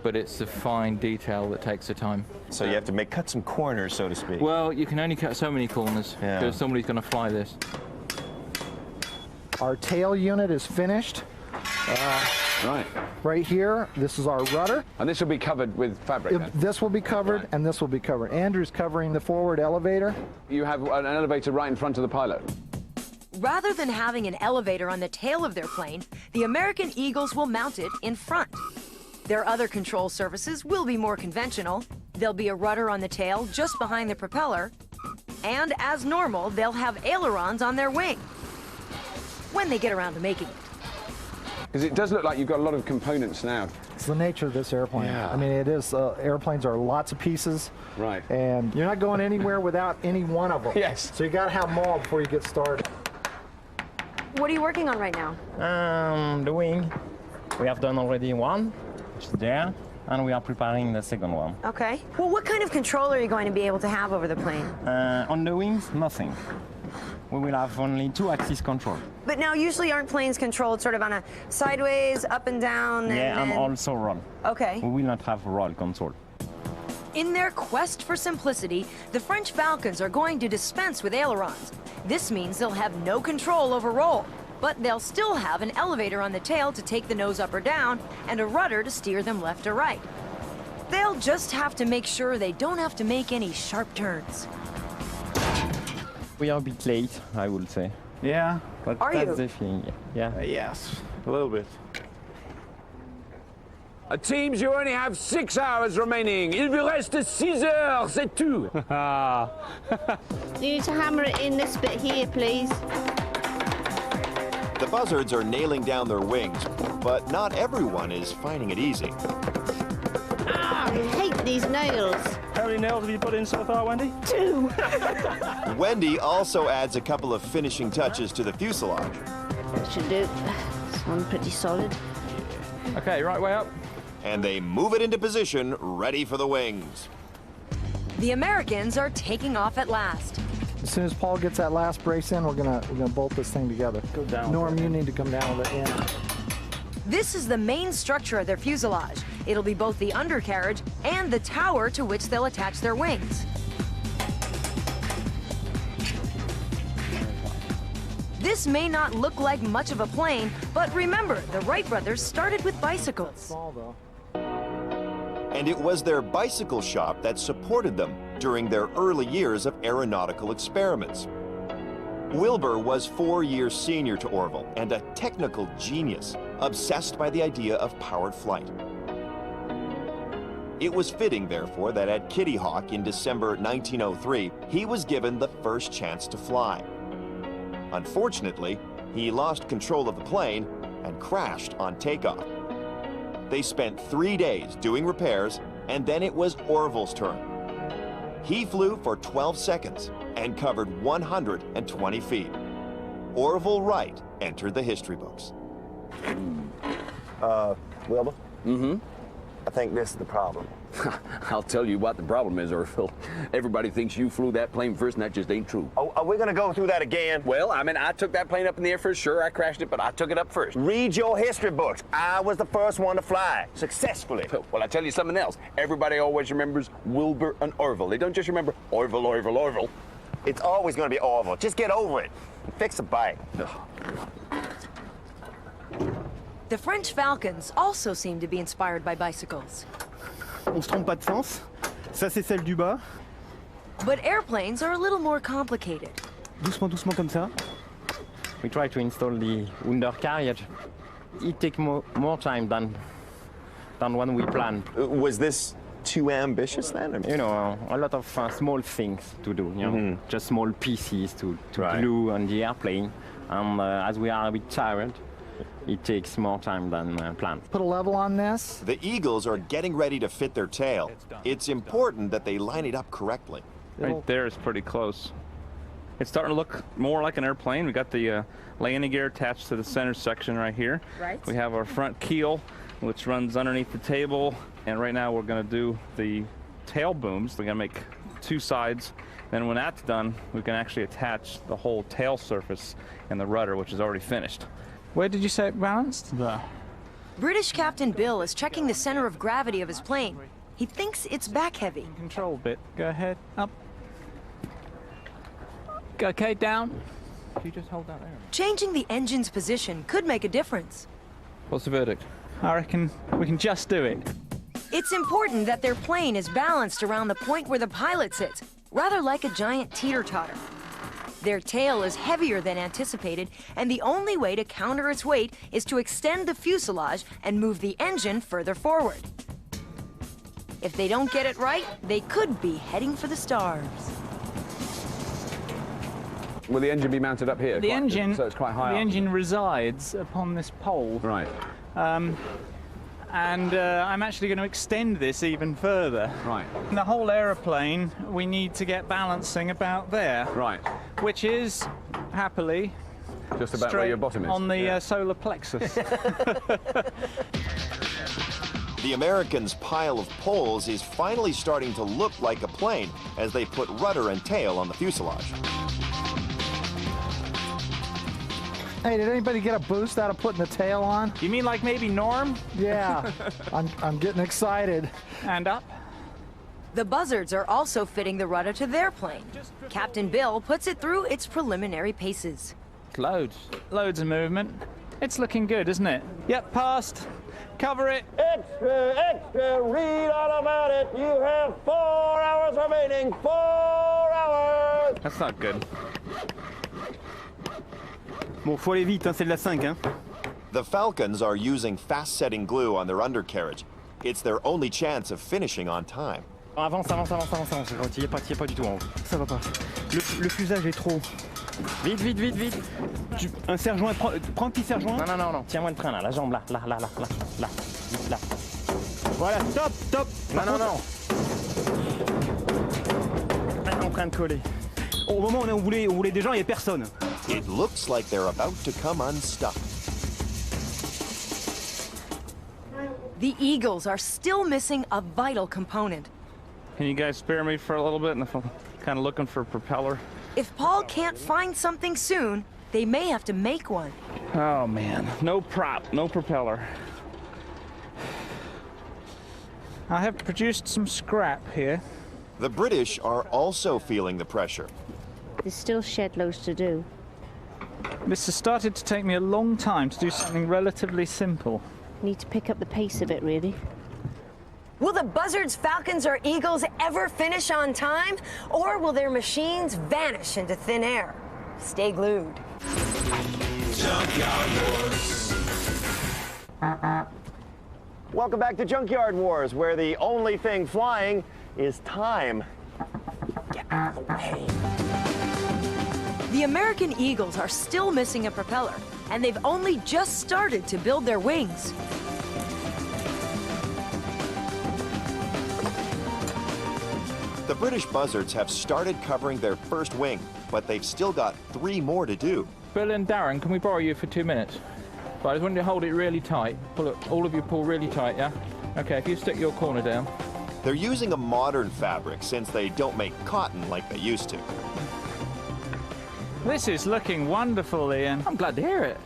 But it's the fine detail that takes the time. So you have to cut some corners, so to speak. Well, you can only cut so many corners because somebody's going to fly this. Our tail unit is finished. Right here, this is our rudder. And this will be covered with fabric then? This will be covered, and this will be covered. Andrew's covering the forward elevator. You have an elevator right in front of the pilot? Rather than having an elevator on the tail of their plane, the American Eagles will mount it in front. Their other control surfaces will be more conventional. There'll be a rudder on the tail just behind the propeller. And as normal, they'll have ailerons on their wing when they get around to making it. Because it does look like you've got a lot of components now. It's the nature of this airplane. Yeah. I mean, it is, airplanes are lots of pieces. Right. And you're not going anywhere without any one of them. Yes. So you got to have them all before you get started. What are you working on right now? The wing. We have done already one, which is there, and we are preparing the second one. Okay. Well, what kind of control are you going to be able to have over the plane? On the wings, nothing. We will have only 2-axis control. But now, usually aren't planes controlled sort of on a sideways, up and down? And also roll. Okay. We will not have roll control. In their quest for simplicity, the French Falcons are going to dispense with ailerons. This means they'll have no control over roll, but they'll still have an elevator on the tail to take the nose up or down and a rudder to steer them left or right. They'll just have to make sure they don't have to make any sharp turns. We are a bit late, I would say. Yeah. But Are that's you? the thing. Yeah. Yes, a little bit. Teams, you only have 6 hours remaining. Il vous reste 6 heures, c'est tout. You need to hammer it in this bit here, please. The buzzards are nailing down their wings, but not everyone is finding it easy. Ah, I hate these nails. How many nails have you put in so far, Wendy? 2. Wendy also adds a couple of finishing touches to the fuselage. Should do. This one pretty solid. Okay, right way up. And they move it into position, ready for the wings. The Americans are taking off at last. As soon as Paul gets that last brace in, we're gonna bolt this thing together. Go down. Norm, you need to come down with it in. This is the main structure of their fuselage. It'll be both the undercarriage and the tower to which they'll attach their wings. This may not look like much of a plane, but remember, the Wright brothers started with bicycles. And it was their bicycle shop that supported them during their early years of aeronautical experiments. Wilbur was 4 years senior to Orville and a technical genius, obsessed by the idea of powered flight. It was fitting, therefore, that at Kitty Hawk in December 1903, he was given the first chance to fly. Unfortunately, he lost control of the plane and crashed on takeoff. They spent 3 days doing repairs, and then it was Orville's turn. He flew for 12 seconds and covered 120 feet. Orville Wright entered the history books. Wilbur? Mm-hmm. I think this is the problem. I'll tell you what the problem is, Orville. Everybody thinks you flew that plane first, and that just ain't true. Oh, are we going to go through that again? Well, I mean, I took that plane up in the air first. Sure, I crashed it, but I took it up first. Read your history books. I was the first one to fly successfully. Well, I tell you something else. Everybody always remembers Wilbur and Orville. They don't just remember Orville, Orville, Orville. It's always going to be Orville. Just get over it and fix the bike. The French Falcons also seem to be inspired by bicycles. On se trompe pas de sens. Ça, c'est celle du bas. But airplanes are a little more complicated. Doucement, doucement comme ça. We try to install the undercarriage. It takes more time than when we planned. Was this too ambitious then? You know, a lot of small things to do, you know, just small pieces to glue on the airplane. And as we are a bit tired, it takes more time than planned. Put a level on this. The Eagles are getting ready to fit their tail. It's important that they line it up correctly. Right there is pretty close. It's starting to look more like an airplane. We got the landing gear attached to the center section right here. Right. We have our front keel, which runs underneath the table. And right now we're going to do the tail booms. We're going to make two sides. Then when that's done, we can actually attach the whole tail surface and the rudder, which is already finished. Where did you say it balanced? There. British Captain Bill is checking the center of gravity of his plane. He thinks it's back heavy. Control bit. Go ahead. Up. Okay, down. If you just hold that there. Changing the engine's position could make a difference. What's the verdict? I reckon we can just do it. It's important that their plane is balanced around the point where the pilot sits, rather like a giant teeter-totter. Their tail is heavier than anticipated, and the only way to counter its weight is to extend the fuselage and move the engine further forward. If they don't get it right, they could be heading for the stars. Will the engine be mounted up here? The engine, so it's quite high the up. engine resides upon this pole. Right. And I'm actually going to extend this even further. Right. The whole aeroplane, we need to get balancing about there. Right. Which is, happily, just about where your bottom is. On the solar plexus. The Americans' pile of poles is finally starting to look like a plane as they put rudder and tail on the fuselage. Hey, did anybody get a boost out of putting the tail on? You mean like maybe Norm? Yeah, I'm getting excited. And up. The Buzzards are also fitting the rudder to their plane. Captain Bill puts it through its preliminary paces. Loads of movement. It's looking good, isn't it? Yep, passed. Cover it. Extra, extra, read all about it. You have 4 hours remaining. 4 hours. That's not good. Bon, faut aller vite, hein, c'est de la 5, hein. The Falcons are using fast-setting glue on their undercarriage. It's their only chance of finishing on time. Avance, avance, avance, avance, avance. T'y es pas du tout en haut. Ça va pas. Le fusage est trop. Vite, vite, vite, vite. Un serre-joint, prends un petit serre-joint. Non. Tiens-moi le frein là, la jambe là. Voilà, stop. Non. En train de coller. Au moment où on voulait des gens, il n'y a personne. It looks like they're about to come unstuck. The Eagles are still missing a vital component. Can you guys spare me for a little bit? And if I'm kind of looking for a propeller. If Paul can't find something soon, they may have to make one. Oh man, no prop, no propeller. I have produced some scrap here. The British are also feeling the pressure. There's still shed loads to do. This has started to take me a long time to do something relatively simple. Need to pick up the pace a bit, really. Will the Buzzards, Falcons, or Eagles ever finish on time? Or will their machines vanish into thin air? Stay glued. Junkyard Wars. Welcome back to Junkyard Wars, where the only thing flying is time. Get out of the way. The American Eagles are still missing a propeller, and they've only just started to build their wings. The British Buzzards have started covering their first wing, but they've still got 3 more to do. Bill and Darren, can we borrow you for 2 minutes? But I just want you to hold it really tight. Pull it, all of you pull really tight, yeah? Okay, if you stick your corner down. They're using a modern fabric since they don't make cotton like they used to. This is looking wonderful, Ian. I'm glad to hear it.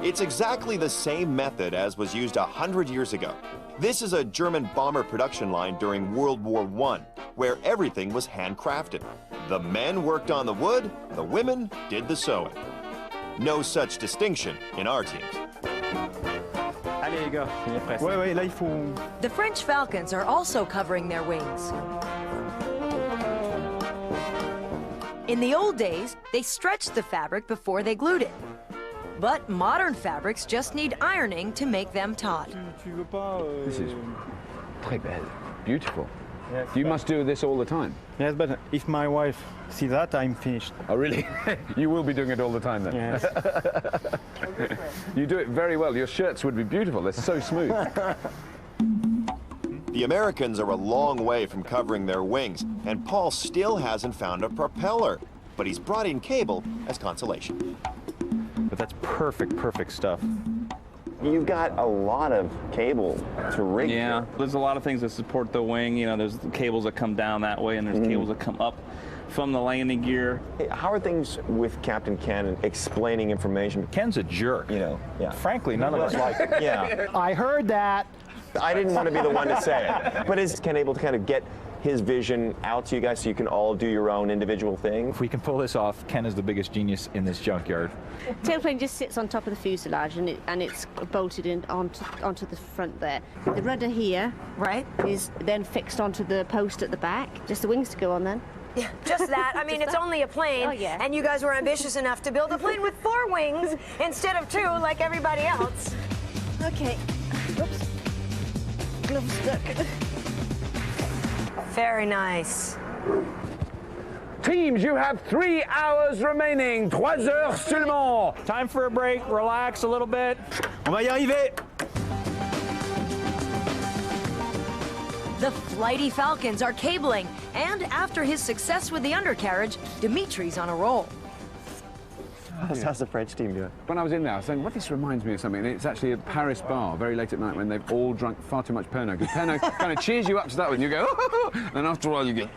It's exactly the same method as was used 100 years ago. This is a German bomber production line during World War I, where everything was handcrafted. The men worked on the wood, the women did the sewing. No such distinction in our teams. Allez les gars. Ouais, ouais, là il faut... The French Falcons are also covering their wings. In the old days, they stretched the fabric before they glued it. But modern fabrics just need ironing to make them taut. This is très belle. Beautiful. Yes, you must do this all the time. Yes, but if my wife sees that, I'm finished. Oh, really? You will be doing it all the time then? Yes. You do it very well. Your shirts would be beautiful. They're so smooth. The Americans are a long way from covering their wings, and Paul still hasn't found a propeller, but he's brought in cable as consolation. But that's perfect, perfect stuff. You've got a lot of cable to rig. Yeah, there's a lot of things that support the wing. You know, there's the cables that come down that way, and there's cables that come up from the landing gear. How are things with Captain Ken explaining information? Ken's a jerk. You know, yeah. Frankly, none of us like it. Yeah. I heard that. I didn't want to be the one to say it. But is Ken able to kind of get his vision out to you guys so you can all do your own individual thing? If we can pull this off, Ken is the biggest genius in this junkyard. Tailplane just sits on top of the fuselage and it's bolted in onto the front there. The rudder here, right, is then fixed onto the post at the back. Just the wings to go on then. Yeah, just that. I mean, it's only a plane, and you guys were ambitious enough to build a plane with 4 wings instead of 2 like everybody else. Okay. Oops. Gloves stuck. Very nice. Teams, you have 3 hours remaining. 3 heures seulement. Time for a break. Relax a little bit. On va y arriver. The flighty Falcons are cabling, and after his success with the undercarriage, Dimitri's on a roll. How's the French team doing? When I was in there, I was saying, what this reminds me of something. It's actually a Paris bar, very late at night, when they've all drunk far too much Pernod. Because Pernod kind of cheers you up to that one. You go, and after a while you get...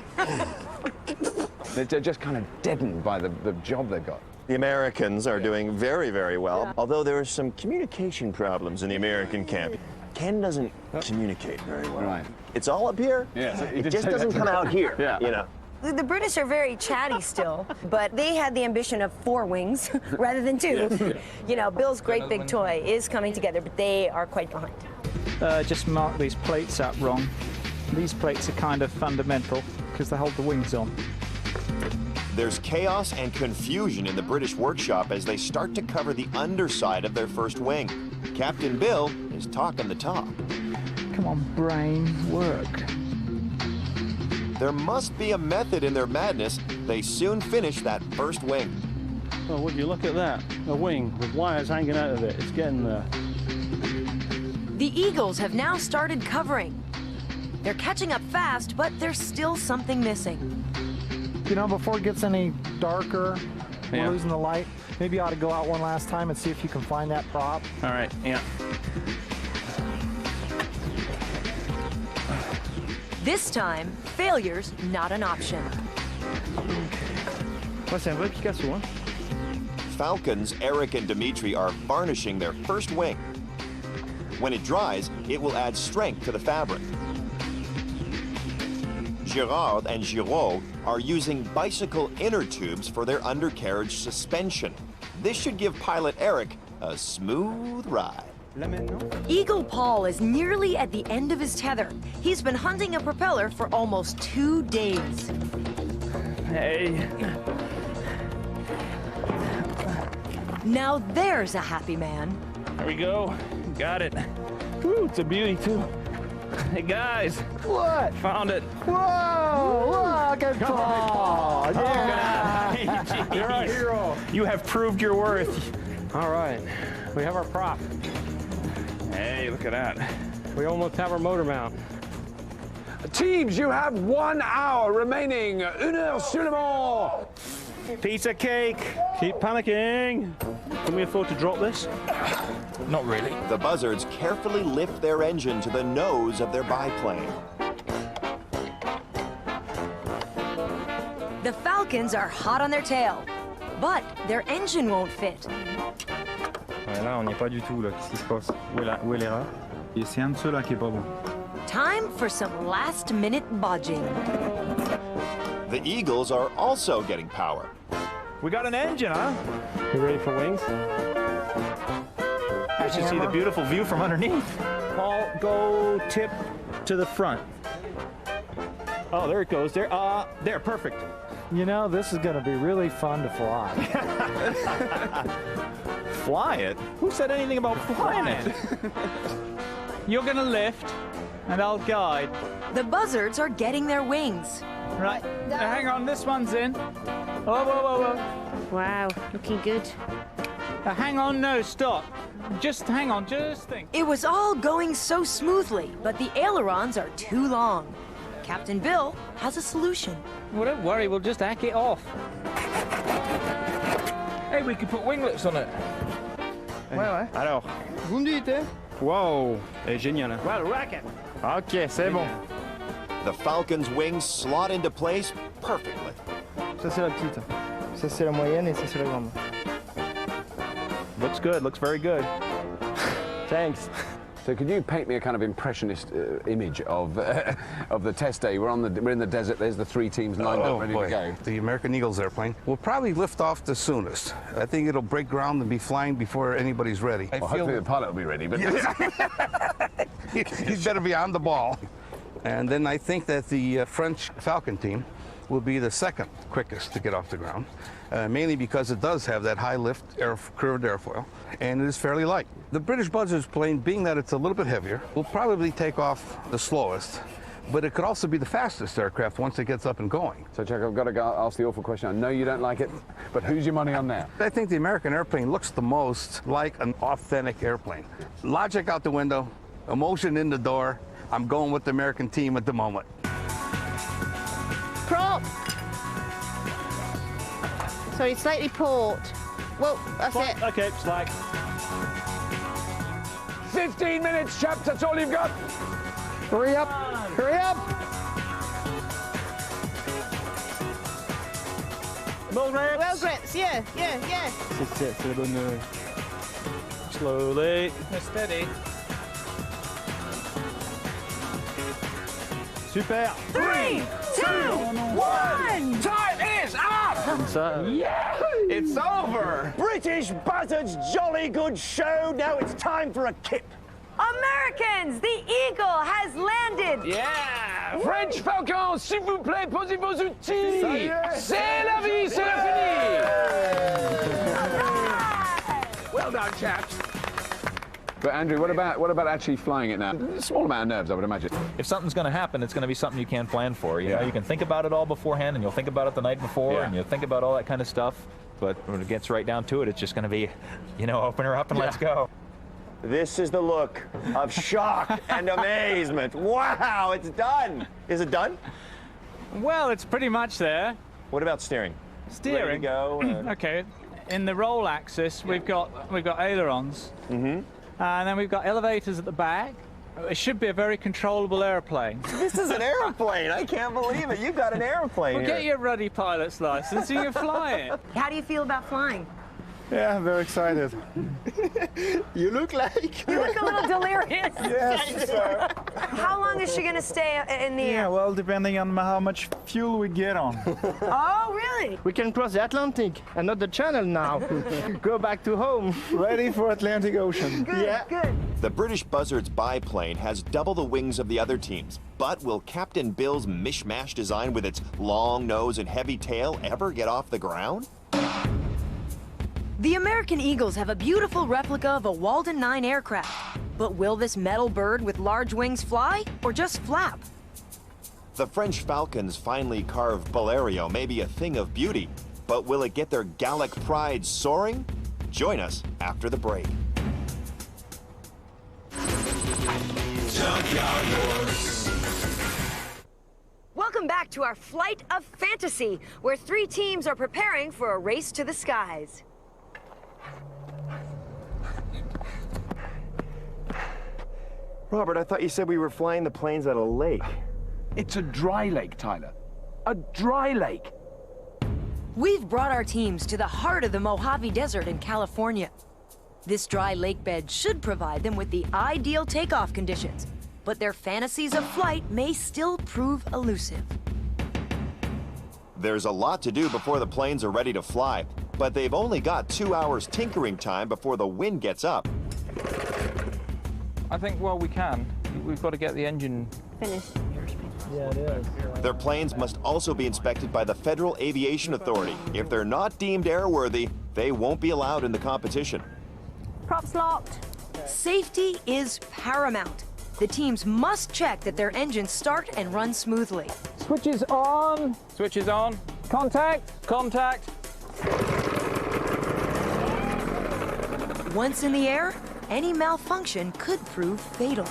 They're just kind of deadened by the job they've got. The Americans are doing very, very well, although there are some communication problems in the American camp. Ken doesn't communicate very well. Right. It's all up here. Yeah, so it just doesn't come out here. Yeah. You know. The British are very chatty still, but they had the ambition of 4 wings rather than 2. You know, Bill's great big toy is coming together, but they are quite behind. Just mark these plates up wrong. These plates are kind of fundamental because they hold the wings on. There's chaos and confusion in the British workshop as they start to cover the underside of their first wing. Captain Bill is talking the talk. Come on, brain, work. There must be a method in their madness. They soon finish that first wing. Oh, would you look at that? A wing with wires hanging out of it. It's getting there. The Eagles have now started covering. They're catching up fast, but there's still something missing. You know, before it gets any darker, we're losing the light. Maybe you ought to go out one last time and see if you can find that prop. All right, yeah. This time, failure's not an option. Ouais, c'est un vrai Picasso, hein? Falcons, Eric and Dimitri are varnishing their first wing. When it dries, it will add strength to the fabric. Girard and Giraud are using bicycle inner tubes for their undercarriage suspension. This should give pilot Eric a smooth ride. Eagle Paul is nearly at the end of his tether. He's been hunting a propeller for almost 2 days. Hey. Now there's a happy man. There we go. Got it. Woo, it's a beauty too. Hey guys. What? Found it. Whoa, look at Paul. Yeah. You're a hero. You have proved your worth. All right, we have our prop. Hey, look at that. We almost have our motor mount. Teams, you have 1 hour remaining. 1 heure seulement. Pizza cake. Keep panicking. Can we afford to drop this? Not really. The buzzards carefully lift their engine to the nose of their biplane. The Falcons are hot on their tail, but their engine won't fit. Ouais, là, on n'y est pas du tout. Qu'est-ce qui se passe? Où est l'erreur? Et c'est un de ceux-là qui est pas bon. Time for some last-minute budging. The Eagles are also getting power. We got an engine, huh? You ready for wings? I should see the beautiful view from underneath. Paul, go tip to the front. Oh, there it goes. There, perfect. You know, this is going to be really fun to fly. Fly it? Who said anything about flying it? You're going to lift, and I'll guide. The buzzards are getting their wings. Right, now hang on, this one's in. Whoa, whoa, whoa, whoa. Wow, looking good. Hang on, no, stop. Just hang on, just think. It was all going so smoothly, but the ailerons are too long. Captain Bill has a solution. Well, don't worry, we'll just hack it off. Hey, we could put winglets on it. Ouais, ouais. Alors, vous me dites, hein? Wow, génial. Well, racket. Ok, c'est bon. The Falcon's wings slot into place perfectly. Ça c'est la petite. Ça c'est la moyenne et ça c'est la grande. Looks good, looks very good. Thanks. So could you paint me a kind of impressionist image of the test day? We're in the desert. There's the three teams lined up, ready to go. The American Eagles airplane will probably lift off the soonest. I think it'll break ground and be flying before anybody's ready. Well, hopefully the pilot will be ready, but he's better be on the ball. And then I think that the French Falcon team will be the second quickest to get off the ground, mainly because it does have that high lift curved airfoil, and it is fairly light. The British Buzzards plane, being that it's a little bit heavier, will probably take off the slowest, but it could also be the fastest aircraft once it gets up and going. So, Chuck, I've got to ask the awful question. I know you don't like it, but who's your money on now? I think the American airplane looks the most like an authentic airplane. Logic out the window, emotion in the door. I'm going with the American team at the moment. Prop! Sorry, slightly port. Well, that's it. Okay, slack. 15 minutes, chaps, that's all you've got. Hurry up! Hurry up! Well grips. Well grips, yeah. C'est la bonne. Slowly. Steady. Super. 3, 2, 1! Time is up! Comme ça. Yeah! It's over! British Buzzards, jolly good show. Now it's time for a kip. Americans, the Eagle has landed! Yeah! French Falcon, s'il vous plaît, posez vos outils! C'est la vie, c'est la fini! Well done, chaps. But Andrew, what about actually flying it now? A small amount of nerves, I would imagine. If something's going to happen, it's going to be something you can't plan for. You know, you can think about it all beforehand, and you'll think about it the night before, and you'll think about all that kind of stuff. But when it gets right down to it, it's just going to be, you know, open her up and let's go. This is the look of shock and amazement. Wow, it's done. Is it done? Well, it's pretty much there. What about steering? Steering. Ready to go. Okay. In the roll axis, we've got ailerons. Mm-hmm. And then we've got elevators at the back. It should be a very controllable airplane. This is an airplane. I can't believe it. You've got an airplane Well, here. get your ruddy pilot's license and you can fly it. How do you feel about flying? Yeah, I'm very excited. You look like... You look a little delirious. Yes, sir. How long is she going to stay in the air? Yeah, well, depending on how much fuel we get on. Oh, really? We can cross the Atlantic and not the Channel now. Go back to home. Ready for Atlantic Ocean. Good, good. The British Buzzards biplane has double the wings of the other teams, but will Captain Bill's mishmash design with its long nose and heavy tail ever get off the ground? The American Eagles have a beautiful replica of a Walden 9 aircraft. But will this metal bird with large wings fly or just flap? The French Falcon's finely carved Baleario may be a thing of beauty, but will it get their Gallic pride soaring? Join us after the break. Junkyard Wars. Welcome Welcome back to our flight of fantasy, where 3 teams are preparing for a race to the skies. Robert, I thought you said we were flying the planes at a lake. It's a dry lake, Tyler. A dry lake. We've brought our teams to the heart of the Mojave Desert in California. This dry lake bed should provide them with the ideal takeoff conditions, but their fantasies of flight may still prove elusive. There's a lot to do before the planes are ready to fly, but they've only got 2 hours tinkering time before the wind gets up. I think, well, we can. We've got to get the engine finished. Yeah, it is. Their planes must also be inspected by the Federal Aviation Authority. If they're not deemed airworthy, they won't be allowed in the competition. Props locked. Safety is paramount. The teams must check that their engines start and run smoothly. Switches on. Switches on. Contact. Contact. Once in the air, any malfunction could prove fatal.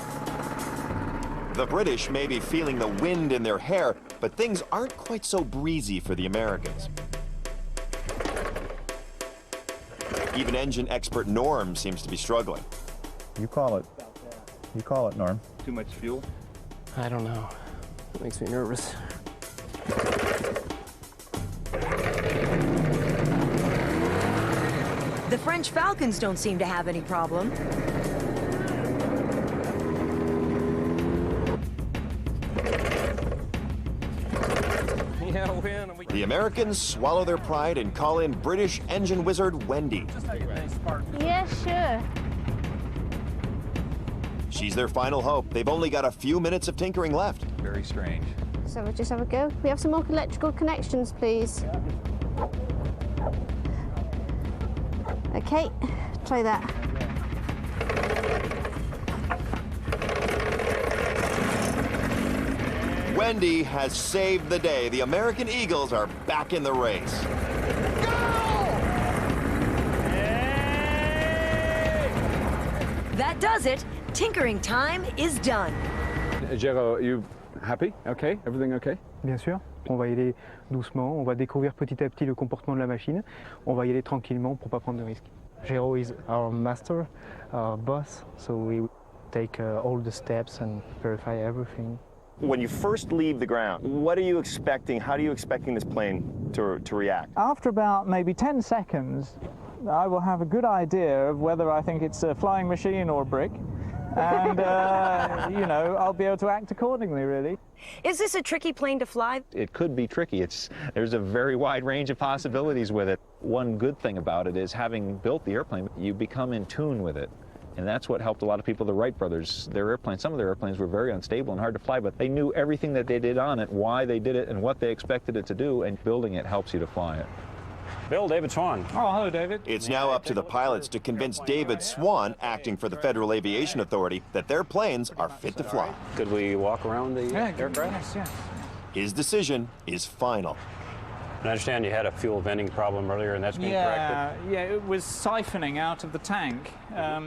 The British may be feeling the wind in their hair, but things aren't quite so breezy for the Americans. Even engine expert Norm seems to be struggling. You call it. You call it, Norm. Too much fuel? I don't know. It makes me nervous. The French Falcons don't seem to have any problem. The Americans swallow their pride and call in British engine wizard Wendy. Yeah, sure. She's their final hope. They've only got a few minutes of tinkering left. Very strange. So we'll just have a go. We have some more electrical connections, please. Okay, try that. Wendy has saved the day. The American Eagles are back in the race. That does it. Tinkering time is done. Gero, are you happy? Okay? Everything okay? Bien sûr. On va y aller doucement, on va découvrir petit à petit le comportement de la machine. On va y aller tranquillement pour pas prendre de risques. Gero is our master, our boss, so we take all the steps and verify everything. When you first leave the ground, what are you expecting? How are you expecting this plane to react? After about maybe 10 seconds, I will have a good idea of whether I think it's a flying machine or a brick. And, you know, I'll be able to act accordingly, really. Is this a tricky plane to fly? It could be tricky. There's a very wide range of possibilities with it. One good thing about it is having built the airplane, you become in tune with it. And that's what helped a lot of people. The Wright brothers, their airplanes, some of their airplanes were very unstable and hard to fly, but they knew everything that they did on it, why they did it, and what they expected it to do, and building it helps you to fly it. Bill, David Swan. Oh, hello, David. It's now up to the pilots to convince David Swan, acting for the Federal Aviation Authority, that their planes are fit to fly. Could we walk around the aircraft? Yeah. His decision is final. I understand you had a fuel venting problem earlier, and that's been corrected. Yeah, it was siphoning out of the tank.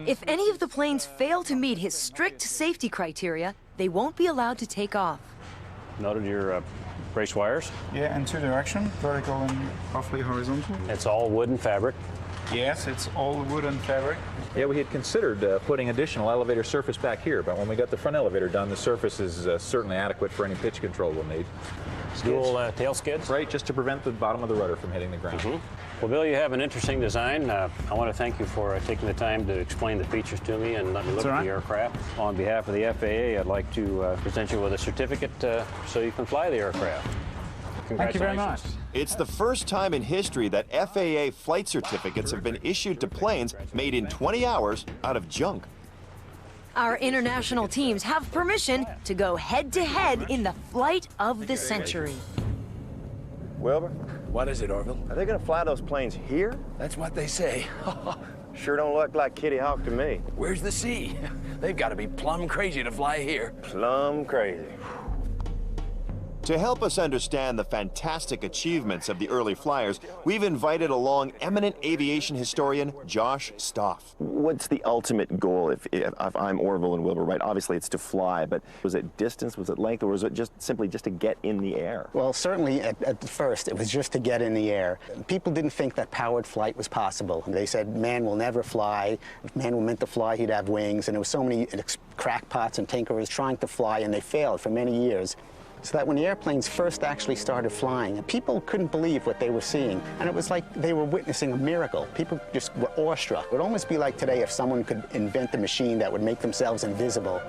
If any of the planes fail to meet his strict safety criteria, they won't be allowed to take off. Noted your brace wires. Yeah, in 2 directions, vertical and roughly horizontal. It's all wood and fabric. Yes, it's all wood and fabric. Yeah, we had considered putting additional elevator surface back here, but when we got the front elevator done, the surface is certainly adequate for any pitch control we'll need. Dual tail skids? Right, just to prevent the bottom of the rudder from hitting the ground. Well, Bill, you have an interesting design. I want to thank you for taking the time to explain the features to me and let me look at the aircraft. On behalf of the FAA, I'd like to present you with a certificate so you can fly the aircraft. Thank you very much. It's the first time in history that FAA flight certificates have been issued to planes made in 20 hours out of junk. Our international teams have permission to go head-to-head in the flight of the century. Wilbur? What is it, Orville? Are they going to fly those planes here? That's what they say. Sure don't look like Kitty Hawk to me. Where's the sea? They've got to be plumb crazy to fly here. Plumb crazy. To help us understand the fantastic achievements of the early flyers, we've invited along eminent aviation historian Josh Stoff. What's the ultimate goal if I'm Orville and Wilbur Wright? Obviously it's to fly, but was it distance, was it length, or was it just simply just to get in the air? Well, certainly at first it was just to get in the air. People didn't think that powered flight was possible. They said man will never fly. If man were meant to fly, he'd have wings, and there were so many crackpots and tinkerers trying to fly, and they failed for many years. So that when the airplanes first actually started flying, people couldn't believe what they were seeing. And it was like they were witnessing a miracle. People just were awestruck. It would almost be like today if someone could invent a machine that would make themselves invisible.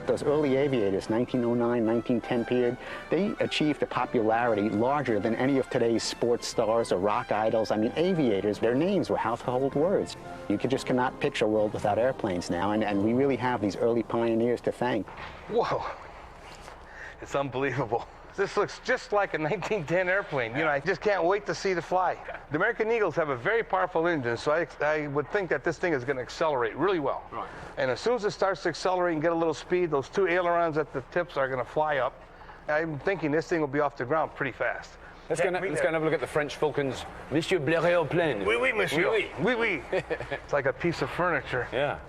Those early aviators, 1909, 1910 period, they achieved a popularity larger than any of today's sports stars or rock idols. I mean, aviators, their names were household words. You just cannot picture a world without airplanes now, and we really have these early pioneers to thank. Whoa. It's unbelievable. This looks just like a 1910 airplane. You know, I just can't wait to see it fly. The American Eagles have a very powerful engine, so I would think that this thing is going to accelerate really well. Right. And as soon as it starts to accelerate and get a little speed, those two ailerons at the tips are going to fly up. I'm thinking this thing will be off the ground pretty fast. Let's go and have a look at the French Falcons. Monsieur Blériot-Plaine. Oui, oui, monsieur. Oui, oui. Oui, oui. It's like a piece of furniture. Yeah.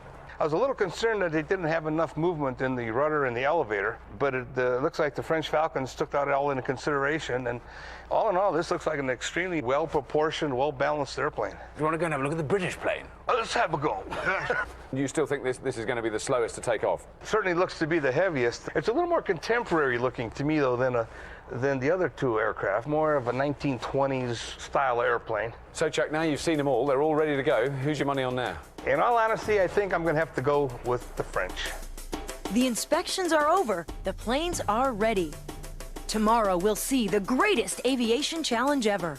I was a little concerned that they didn't have enough movement in the rudder and the elevator, but it looks like the French Falcons took that all into consideration, and all in all, this looks like an extremely well-proportioned, well-balanced airplane. Do you want to go and have a look at the British plane? Let's have a go. Do you still think this is going to be the slowest to take off? Certainly looks to be the heaviest. It's a little more contemporary looking to me, though, than the other two aircraft, more of a 1920s style airplane. So, Chuck, now you've seen them all, they're all ready to go. Who's your money on now? In all honesty, I think I'm going to have to go with the French. The inspections are over. The planes are ready. Tomorrow we'll see the greatest aviation challenge ever.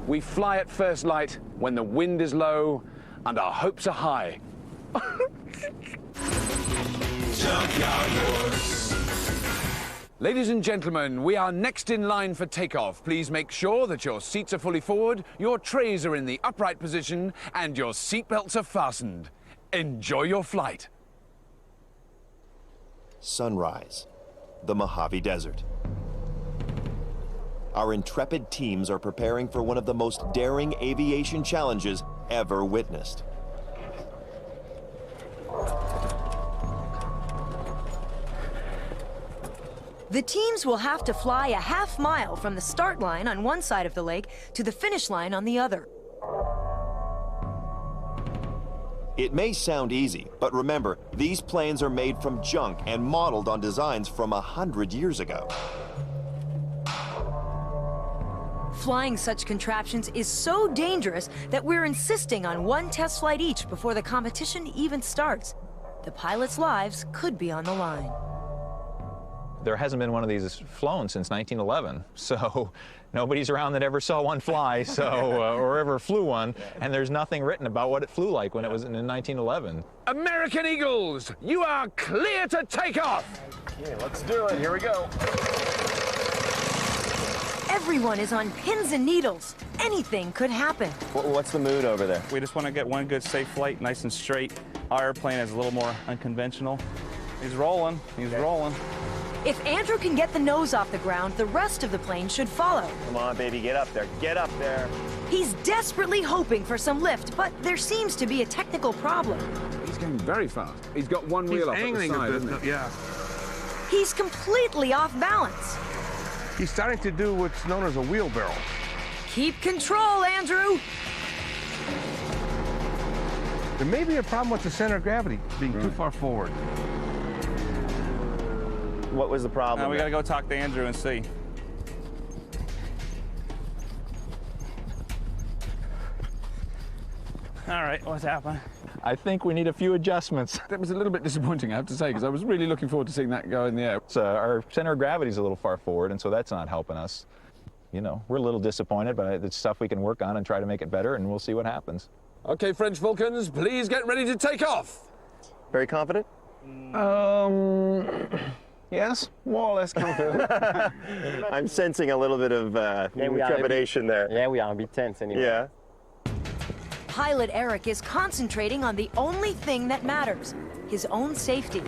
We fly at first light when the wind is low and our hopes are high. Ladies and gentlemen, we are next in line for takeoff. Please make sure that your seats are fully forward, your trays are in the upright position, and your seatbelts are fastened. Enjoy your flight. Sunrise, the Mojave Desert. Our intrepid teams are preparing for one of the most daring aviation challenges ever witnessed. The teams will have to fly a half-mile from the start line on one side of the lake to the finish line on the other. It may sound easy, but remember, these planes are made from junk and modeled on designs from 100 years ago. Flying such contraptions is so dangerous that we're insisting on one test flight each before the competition even starts. The pilots' lives could be on the line. There hasn't been one of these flown since 1911, so nobody's around that ever saw one fly, or ever flew one, and there's nothing written about what it flew like when it was in 1911. American Eagles, you are clear to take off! Okay, let's do it. Here we go. Everyone is on pins and needles. Anything could happen. What's the mood over there? We just want to get one good safe flight, nice and straight. Our airplane is a little more unconventional. He's rolling, he's rolling. If Andrew can get the nose off the ground, the rest of the plane should follow. Come on, baby, get up there. Get up there. He's desperately hoping for some lift, but there seems to be a technical problem. He's going very fast. He's got one wheel up at the side, isn't he? Yeah. He's completely off balance. He's starting to do what's known as a wheelbarrow. Keep control, Andrew. There may be a problem with the center of gravity being too far forward. What was the problem? Now we got to go talk to Andrew and see. All right, what's happening? I think we need a few adjustments. That was a little bit disappointing, I have to say, because I was really looking forward to seeing that go in the air. So our center of gravity is a little far forward, and so that's not helping us. You know, we're a little disappointed, but it's stuff we can work on and try to make it better, and we'll see what happens. Okay, French Falcons, please get ready to take off. Very confident? Yes, more or less confident. I'm sensing a little bit of trepidation there. Yeah, we are a bit tense anyway. Yeah. Pilot Eric is concentrating on the only thing that matters, his own safety.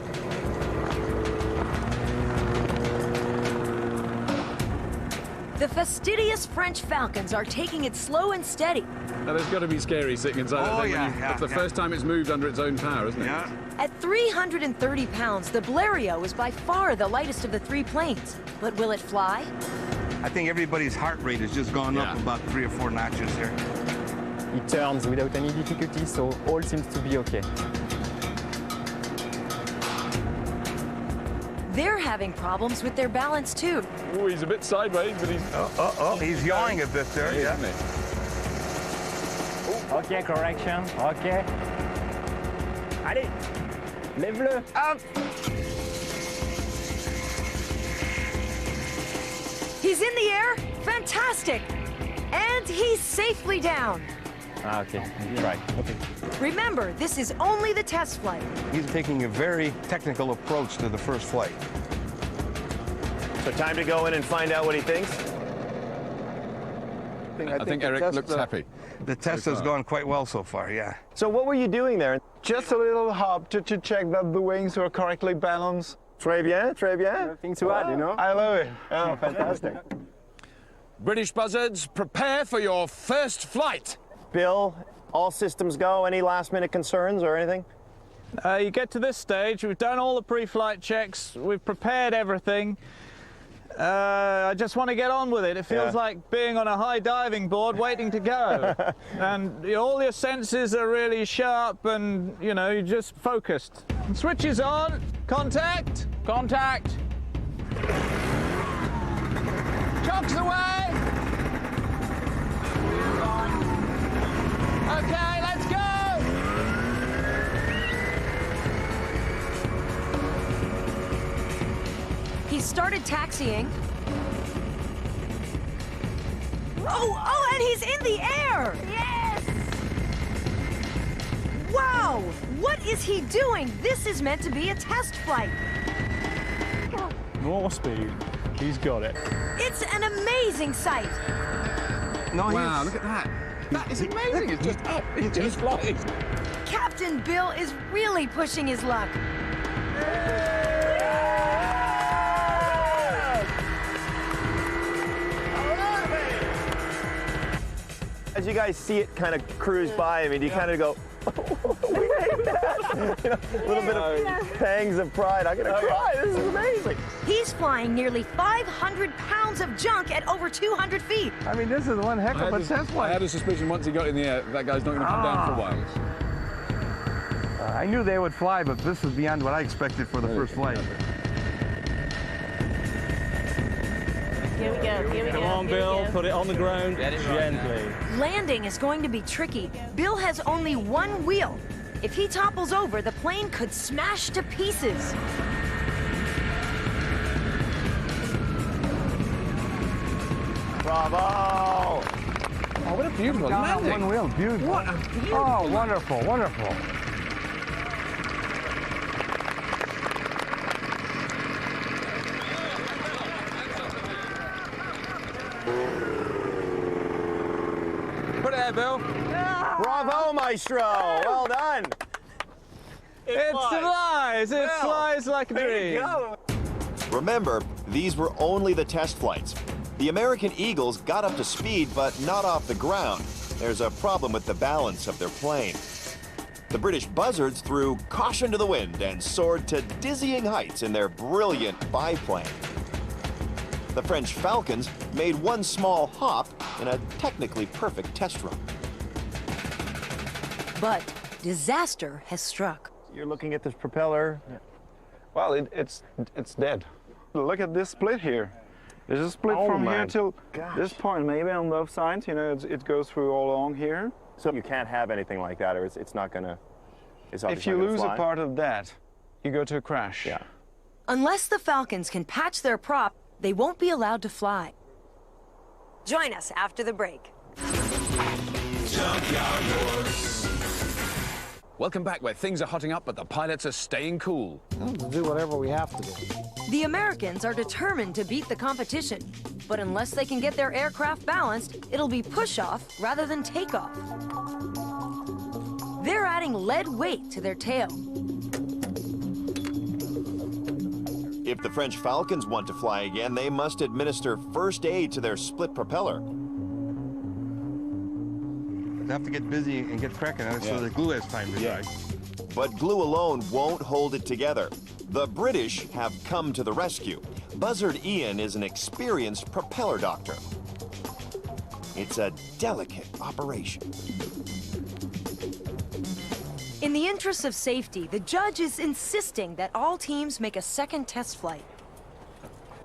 The fastidious French Falcons are taking it slow and steady. Now, there's got to be scary sitting inside that thing. Yeah, It's the first time it's moved under its own power, isn't it? Yeah. At 330 pounds, the Blériot is by far the lightest of the three planes. But will it fly? I think everybody's heart rate has just gone up about 3 or 4 notches here. It turns without any difficulty, so all seems to be okay. They're having problems with their balance too. Oh, he's a bit sideways, but he's... He's yawing a bit there, yeah. Isn't it? Okay, correction. Okay. Allez, lève-le. Up. He's in the air. Fantastic. And he's safely down. Okay, right. Okay. Remember, this is only the test flight. He's taking a very technical approach to the first flight. So time to go in and find out what he thinks? I think Eric looks happy. The test has gone quite well so far, yeah. So what were you doing there? Just a little hop to check that the wings were correctly balanced. Très bien, très bien. Nothing to add, you know? I love it. Oh, fantastic. British buzzards, prepare for your first flight. Bill, all systems go. Any last-minute concerns or anything? You get to this stage, we've done all the pre-flight checks, we've prepared everything. I just want to get on with it. It feels like being on a high diving board waiting to go. And all your senses are really sharp and, you know, you're just focused. Switch is on. Contact. Contact. Chocks away. Okay, let's go. He started taxiing. Oh, and he's in the air! Yes! Wow! What is he doing? This is meant to be a test flight. More speed. He's got it. It's an amazing sight. Wow, look at that. That is amazing. It's just up. It just flies. Captain Bill is really pushing his luck. As you guys see it kind of cruise by, I mean, do you kind of go, oh, we made that? You know, a little bit of pangs of pride. I'm going to cry. This is amazing. He's flying nearly 500 pounds of junk at over 200 feet. I mean, this is one heck of a test I flight. had a suspicion once he got in the air, that guy's not going to come down for a while. I knew they would fly, but this is beyond what I expected for the first flight. Here we go, here we go. Come on, Bill, put it on the ground gently. Landing is going to be tricky. Bill has only one wheel. If he topples over, the plane could smash to pieces. Bravo! Oh, what a beautiful landing. One wheel, beautiful. What a beautiful Oh, wonderful, wonderful. Put it there, Bill. Bravo, Maestro! Well done. It flies. It flies like a dream. Remember, these were only the test flights. The American Eagles got up to speed, but not off the ground. There's a problem with the balance of their plane. The British buzzards threw caution to the wind and soared to dizzying heights in their brilliant biplane. The French Falcons made one small hop in a technically perfect test run. But disaster has struck. You're looking at this propeller. Well, it's dead. Look at this split here. There's a split from here till this point, maybe on both sides. You know, it goes through all along here. So you can't have anything like that, or it's not going to. If you lose a part of that, you go to a crash. Yeah. Unless the Falcons can patch their prop, they won't be allowed to fly. Join us after the break. Junkyard Wars. Welcome back, where things are hotting up, but the pilots are staying cool. We'll do whatever we have to do. The Americans are determined to beat the competition, but unless they can get their aircraft balanced, it'll be push-off rather than takeoff. They're adding lead weight to their tail. If the French Falcons want to fly again, they must administer first aid to their split propeller. They have to get busy and get cracking on it so the glue has time to dry. But glue alone won't hold it together. The British have come to the rescue. Buzzard Ian is an experienced propeller doctor. It's a delicate operation. In the interest of safety, the judge is insisting that all teams make a second test flight.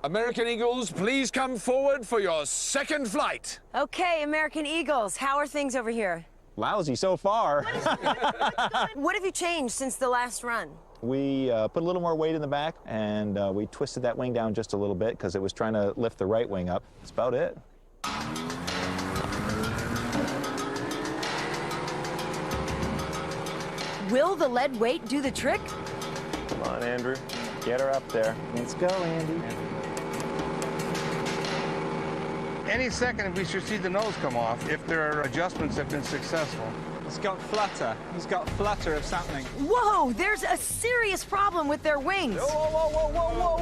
American Eagles, please come forward for your second flight. Okay, American Eagles, how are things over here? Lousy so far. What have you changed since the last run? We put a little more weight in the back, and we twisted that wing down just a little bit because it was trying to lift the right wing up. That's about it. Will the lead weight do the trick? Come on, Andrew. Get her up there. Let's go, Andy. Any second, we should see the nose come off if their adjustments have been successful. He's got flutter. He's got flutter of something. Whoa, there's a serious problem with their wings. Whoa.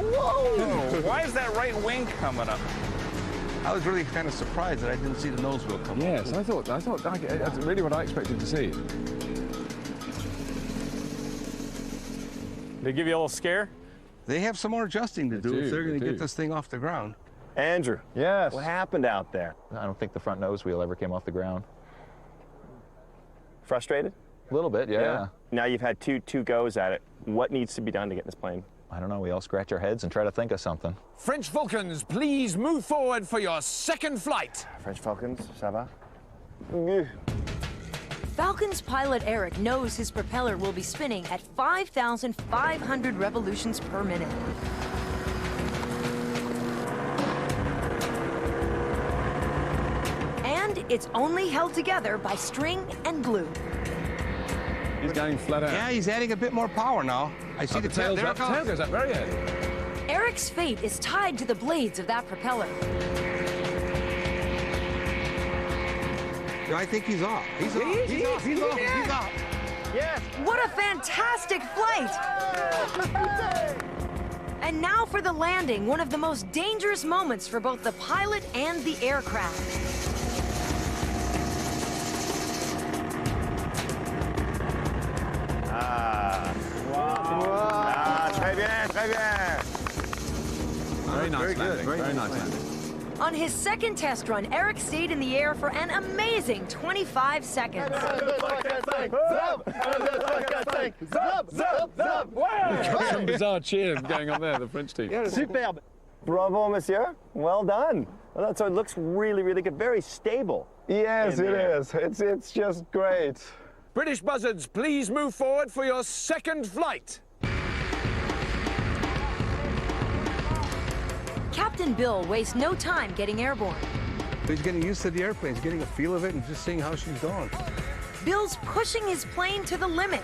Why is that right wing coming up? I was really kind of surprised that I didn't see the nose wheel come up. Yes, I thought that's really what I expected to see. They give you a little scare? They have some more adjusting to do if they're going to get this thing off the ground. Andrew. Yes. What happened out there? I don't think the front nose wheel ever came off the ground. Frustrated? A little bit, yeah. Now you've had two goes at it. What needs to be done to get this plane? I don't know. We all scratch our heads and try to think of something. French Falcons, please move forward for your second flight. French Falcons, ça va? Falcon's pilot Eric knows his propeller will be spinning at 5,500 revolutions per minute. And it's only held together by string and glue. He's going flat out. Yeah, he's adding a bit more power now. I see the tail. There it goes. Tail goes up very early. Eric's fate is tied to the blades of that propeller. I think he's off. He's off. He's off. Yes. What a fantastic flight! And now for the landing, one of the most dangerous moments for both the pilot and the aircraft. Très bien, très bien. Very nice landing. Very nice landing. On his second test run, Eric stayed in the air for an amazing 25 seconds. Some bizarre cheer going on there, the French team. Superbe. Bravo, monsieur. Well done. Well, so it looks really, really good. Very stable. Yes, it is. It's just great. British Buzzards, please move forward for your second flight. Captain Bill wastes no time getting airborne. He's getting used to the airplane. He's getting a feel of it and just seeing how she's going. Bill's pushing his plane to the limit.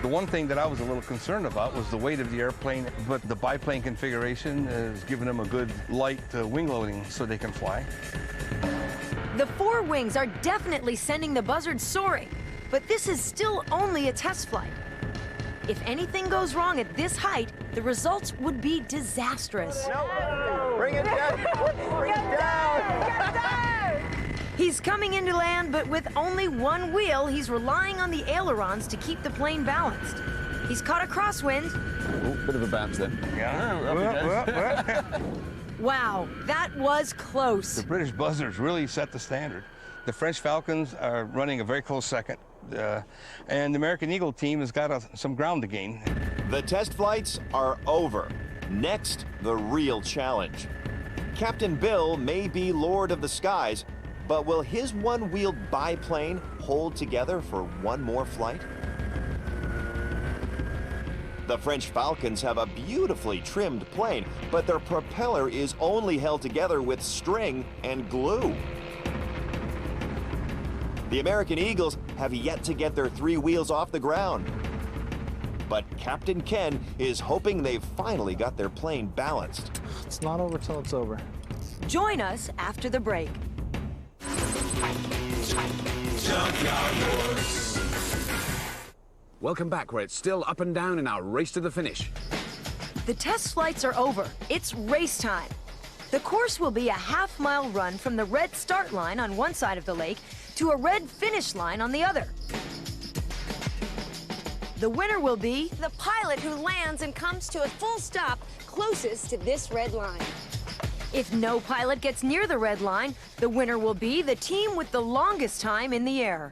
The one thing that I was a little concerned about was the weight of the airplane, but the biplane configuration is giving them a good light wing loading so they can fly. The four wings are definitely sending the Buzzards soaring, but this is still only a test flight. If anything goes wrong at this height, the results would be disastrous. No. Bring it down. Bring it down. He's coming into land, but with only one wheel, he's relying on the ailerons to keep the plane balanced. He's caught a crosswind. Oh, bit of a bounce then. Yeah. Wow, that was close. The British Buzzards really set the standard. The French Falcons are running a very close second. And the American Eagle team has got some ground to gain. The test flights are over. Next, the real challenge. Captain Bill may be Lord of the Skies, but will his one-wheeled biplane hold together for one more flight? The French Falcons have a beautifully trimmed plane, but their propeller is only held together with string and glue. The American Eagles have yet to get their three wheels off the ground. But Captain Ken is hoping they've finally got their plane balanced. It's not over till it's over. Join us after the break. Junkyard Wars. Welcome back, where it's still up and down in our race to the finish. The test flights are over. It's race time. The course will be a half-mile run from the red start line on one side of the lake to a red finish line on the other. The winner will be The pilot who lands and comes to a full stop closest to this red line. if no pilot gets near the red line, the winner will be the team with the longest time in the air.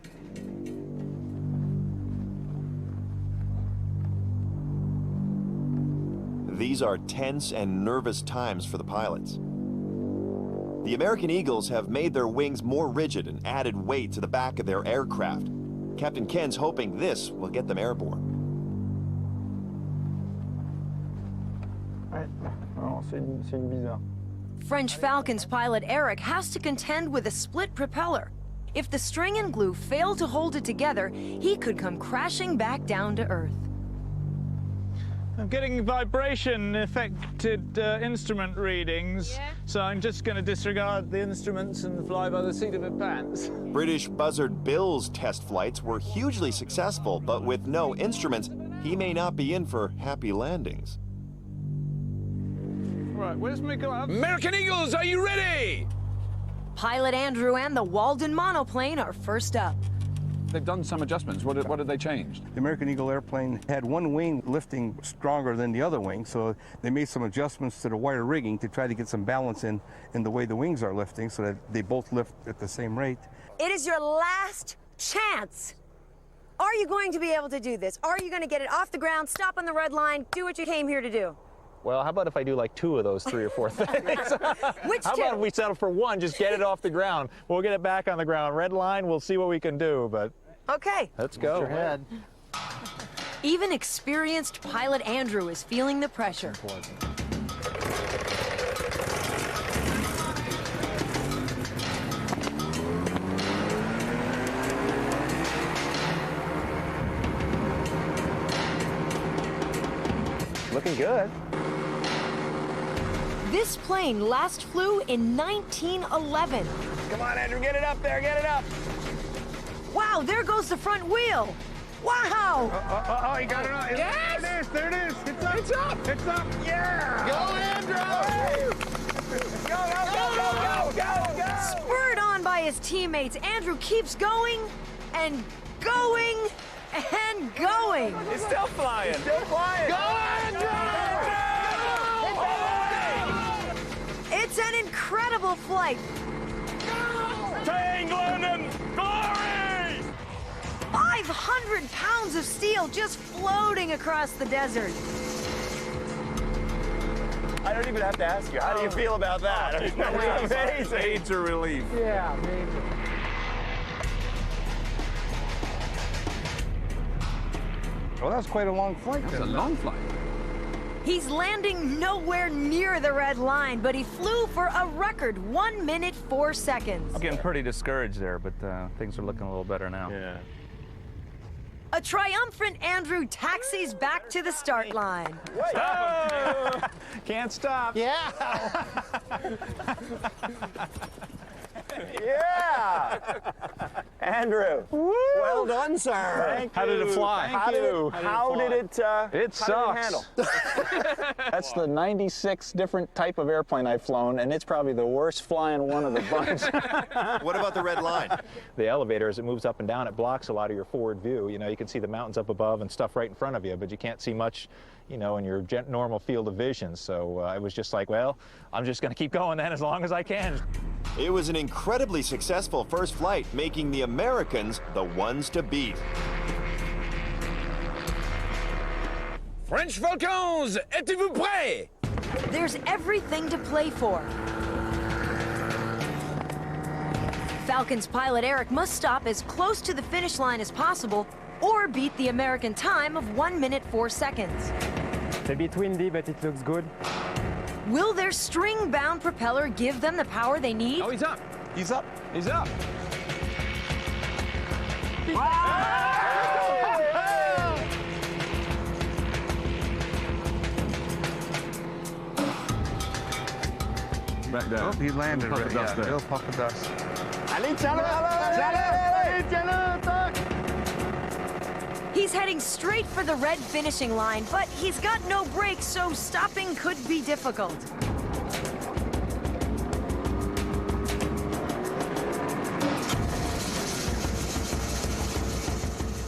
These are tense and nervous times for the pilots. The American Eagles have made their wings more rigid and added weight to the back of their aircraft. Captain Ken's hoping this will get them airborne. Oh, c'est bizarre. French Falcon's pilot Eric has to contend with a split propeller. If the string and glue fail to hold it together, he could come crashing back down to Earth. I'm getting vibration-affected instrument readings, so I'm just going to disregard the instruments and fly by the seat of my pants. British buzzard Bill's test flights were hugely successful, but with no instruments, he may not be in for happy landings. Right, where's my gloves? American Eagles, are you ready? Pilot Andrew and the Walden monoplane are first up. They've done some adjustments. What did they change? The American Eagle airplane had one wing lifting stronger than the other wing, so they made some adjustments to the wire rigging to try to get some balance in the way the wings are lifting so that they both lift at the same rate. It is your last chance. Are you going to be able to do this? Are you going to get it off the ground, stop on the red line, do what you came here to do? Well, how about if I do like 2 of those 3 or 4 things? Which How 2? about if we settle for 1, just get it off the ground. We'll get it back on the ground. Red line, we'll see what we can do, but Okay. let's go. Your head. Even experienced pilot Andrew is feeling the pressure. Looking good. This plane last flew in 1911. Come on, Andrew, get it up there, get it up. Wow, there goes the front wheel. Wow! Oh, you got it on. Yes! There it is. It's up. It's up. It's up. Yeah. Go, Andrew! Go! Spurred on by his teammates, Andrew keeps going and going and going. He's still flying. Still flying. Go, Andrew! It's an incredible flight. To England and glory! 500 pounds of steel just floating across the desert. I don't even have to ask you. How do you feel about that? It's amazing. Major relief. Yeah, maybe. Well, that's quite a long flight. That's a long flight. He's landing nowhere near the red line, but he flew for a record 1 minute 4 seconds. I'm getting pretty discouraged there, but things are looking a little better now. Yeah. A triumphant Andrew taxis back to the start line. Can't stop. Yeah! Yeah! Andrew, well done, sir. Thank you. How did it fly? How did it It sucks. handle? That's the 96 different type of airplane I've flown, and it's probably the worst flying one of the bunch. What about the red line? The elevator, as it moves up and down, it blocks a lot of your forward view. You know, you can see the mountains up above and stuff right in front of you, but you can't see much, you know, in your normal field of vision. So I was just like, well, I'm just going to keep going then as long as I can. It was an incredibly successful first flight, making the Americans the ones to beat. French Falcons, êtes-vous prêts? There's everything to play for. Falcons pilot Eric must stop as close to the finish line as possible or beat the American time of 1 minute 4 seconds. It's a bit windy, but it looks good. Will their string-bound propeller give them the power they need? Oh, he's up. He's up. He's up. Back down. Oh, he landed Little right. puff of dust Yeah, there. little puff of dust. Allez, tiens-le! He He's heading straight for the red finishing line, but he's got no brakes, so stopping could be difficult.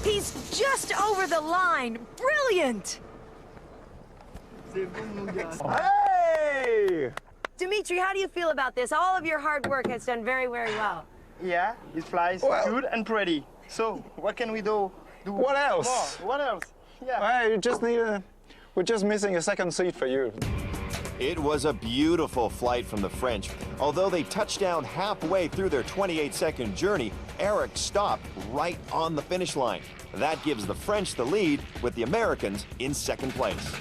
He's just over the line. Brilliant! Hey! Dimitri, how do you feel about this? All of your hard work has done very, very well. Yeah, it flies good and pretty. So, what can we do? What else? More? What else? Yeah. Well, you just need we're just missing a second seat for you. It was a beautiful flight from the French. Although they touched down halfway through their 28-second journey, Eric stopped right on the finish line. That gives the French the lead, with the Americans in second place.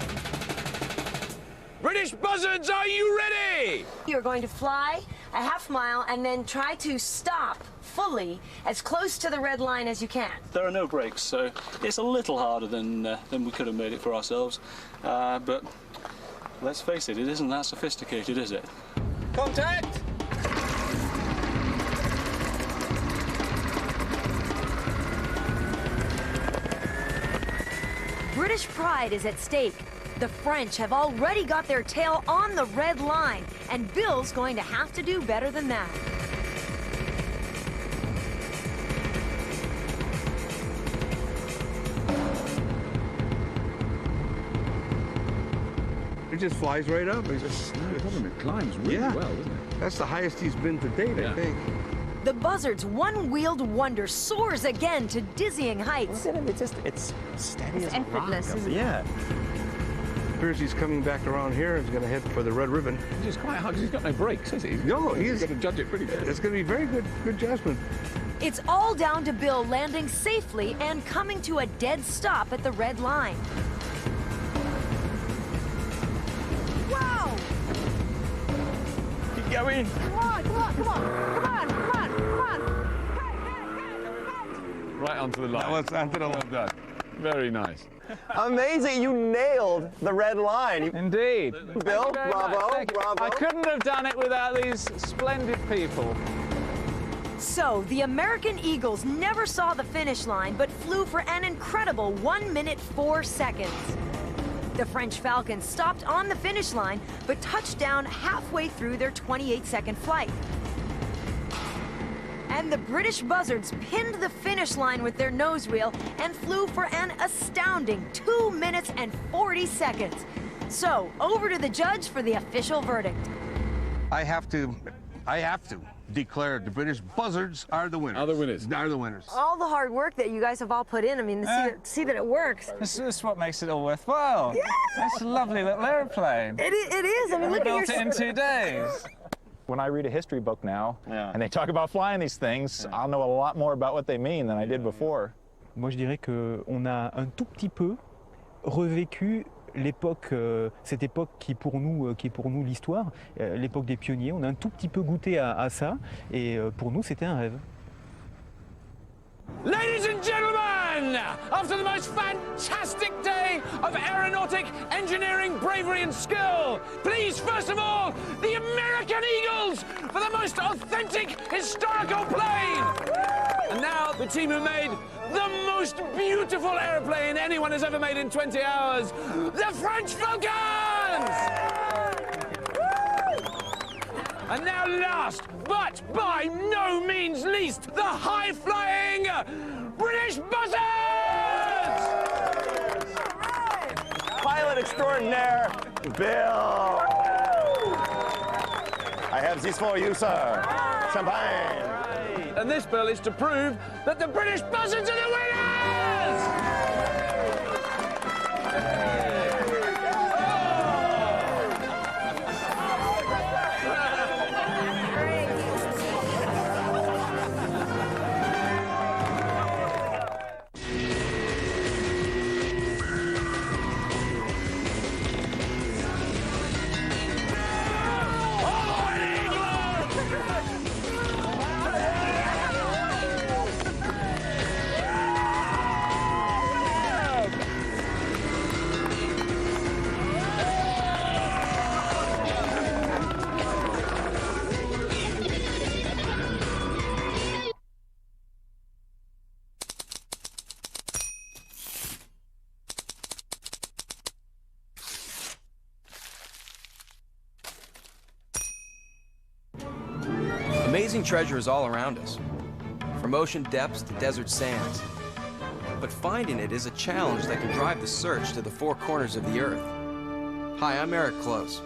British buzzards, are you ready? You're going to fly a half mile and then try to stop fully as close to the red line as you can. There are no brakes, so it's a little harder than we could have made it for ourselves. But let's face it, it isn't that sophisticated, is it? Contact! British pride is at stake. The French have already got their tail on the red line, and Bill's going to have to do better than that. It just flies right up. It just it climbs really well, doesn't it? That's the highest he's been to date, I think. The buzzard's one-wheeled wonder soars again to dizzying heights. Look at him, it's steady as effortless, isn't it? Yeah. Appears he's coming back around here. He's going to head for the red ribbon. Which is quite hard because he's got no brakes, has he? No, he's got to judge it pretty good. It's going to be very good judgment. It's all down to Bill landing safely and coming to a dead stop at the red line. Wow! Keep going. Come on, come on, come on, come on, come on, come on. Right onto the line. Onto the line. Well done. Very nice. Amazing, you nailed the red line. Indeed. Bill, bravo, bravo. I couldn't have done it without these splendid people. So, the American Eagles never saw the finish line, but flew for an incredible 1 minute 4 seconds. The French Falcons stopped on the finish line, but touched down halfway through their 28-second flight. And the British buzzards pinned the finish line with their nose wheel and flew for an astounding 2 minutes and 40 seconds. So, over to the judge for the official verdict. I have to declare the British buzzards are the winners. Are the winners. Are the winners. All the hard work that you guys have all put in, I mean, to see that it works. This is what makes it all worthwhile. Yeah. That's a lovely little airplane. It is. I mean, We look at built your... it in 2 days. When I read a history book now, and they talk about flying these things, I'll know a lot more about what they mean than I did before. Moi, je dirais qu'on a un tout petit peu revécu l'époque, cette époque qui est pour nous l'histoire, l'époque des pionniers. On a un tout petit peu goûté à ça, et pour nous, c'était un rêve. Ladies and gentlemen, after the most fantastic day of aeronautic engineering bravery and skill, please, first of all, the American Eagles for the most authentic historical plane. And now the team who made the most beautiful airplane anyone has ever made in 20 hours, the French Falcons! And now last, but by no means least, the high-flying British buzzards! Pilot extraordinaire, Bill. I have this for you, sir. Champagne. And this, Bill, is to prove that the British buzzards are the winners! Amazing treasure is all around us, from ocean depths to desert sands. But finding it is a challenge that can drive the search to the four corners of the earth. Hi, I'm Eric Close.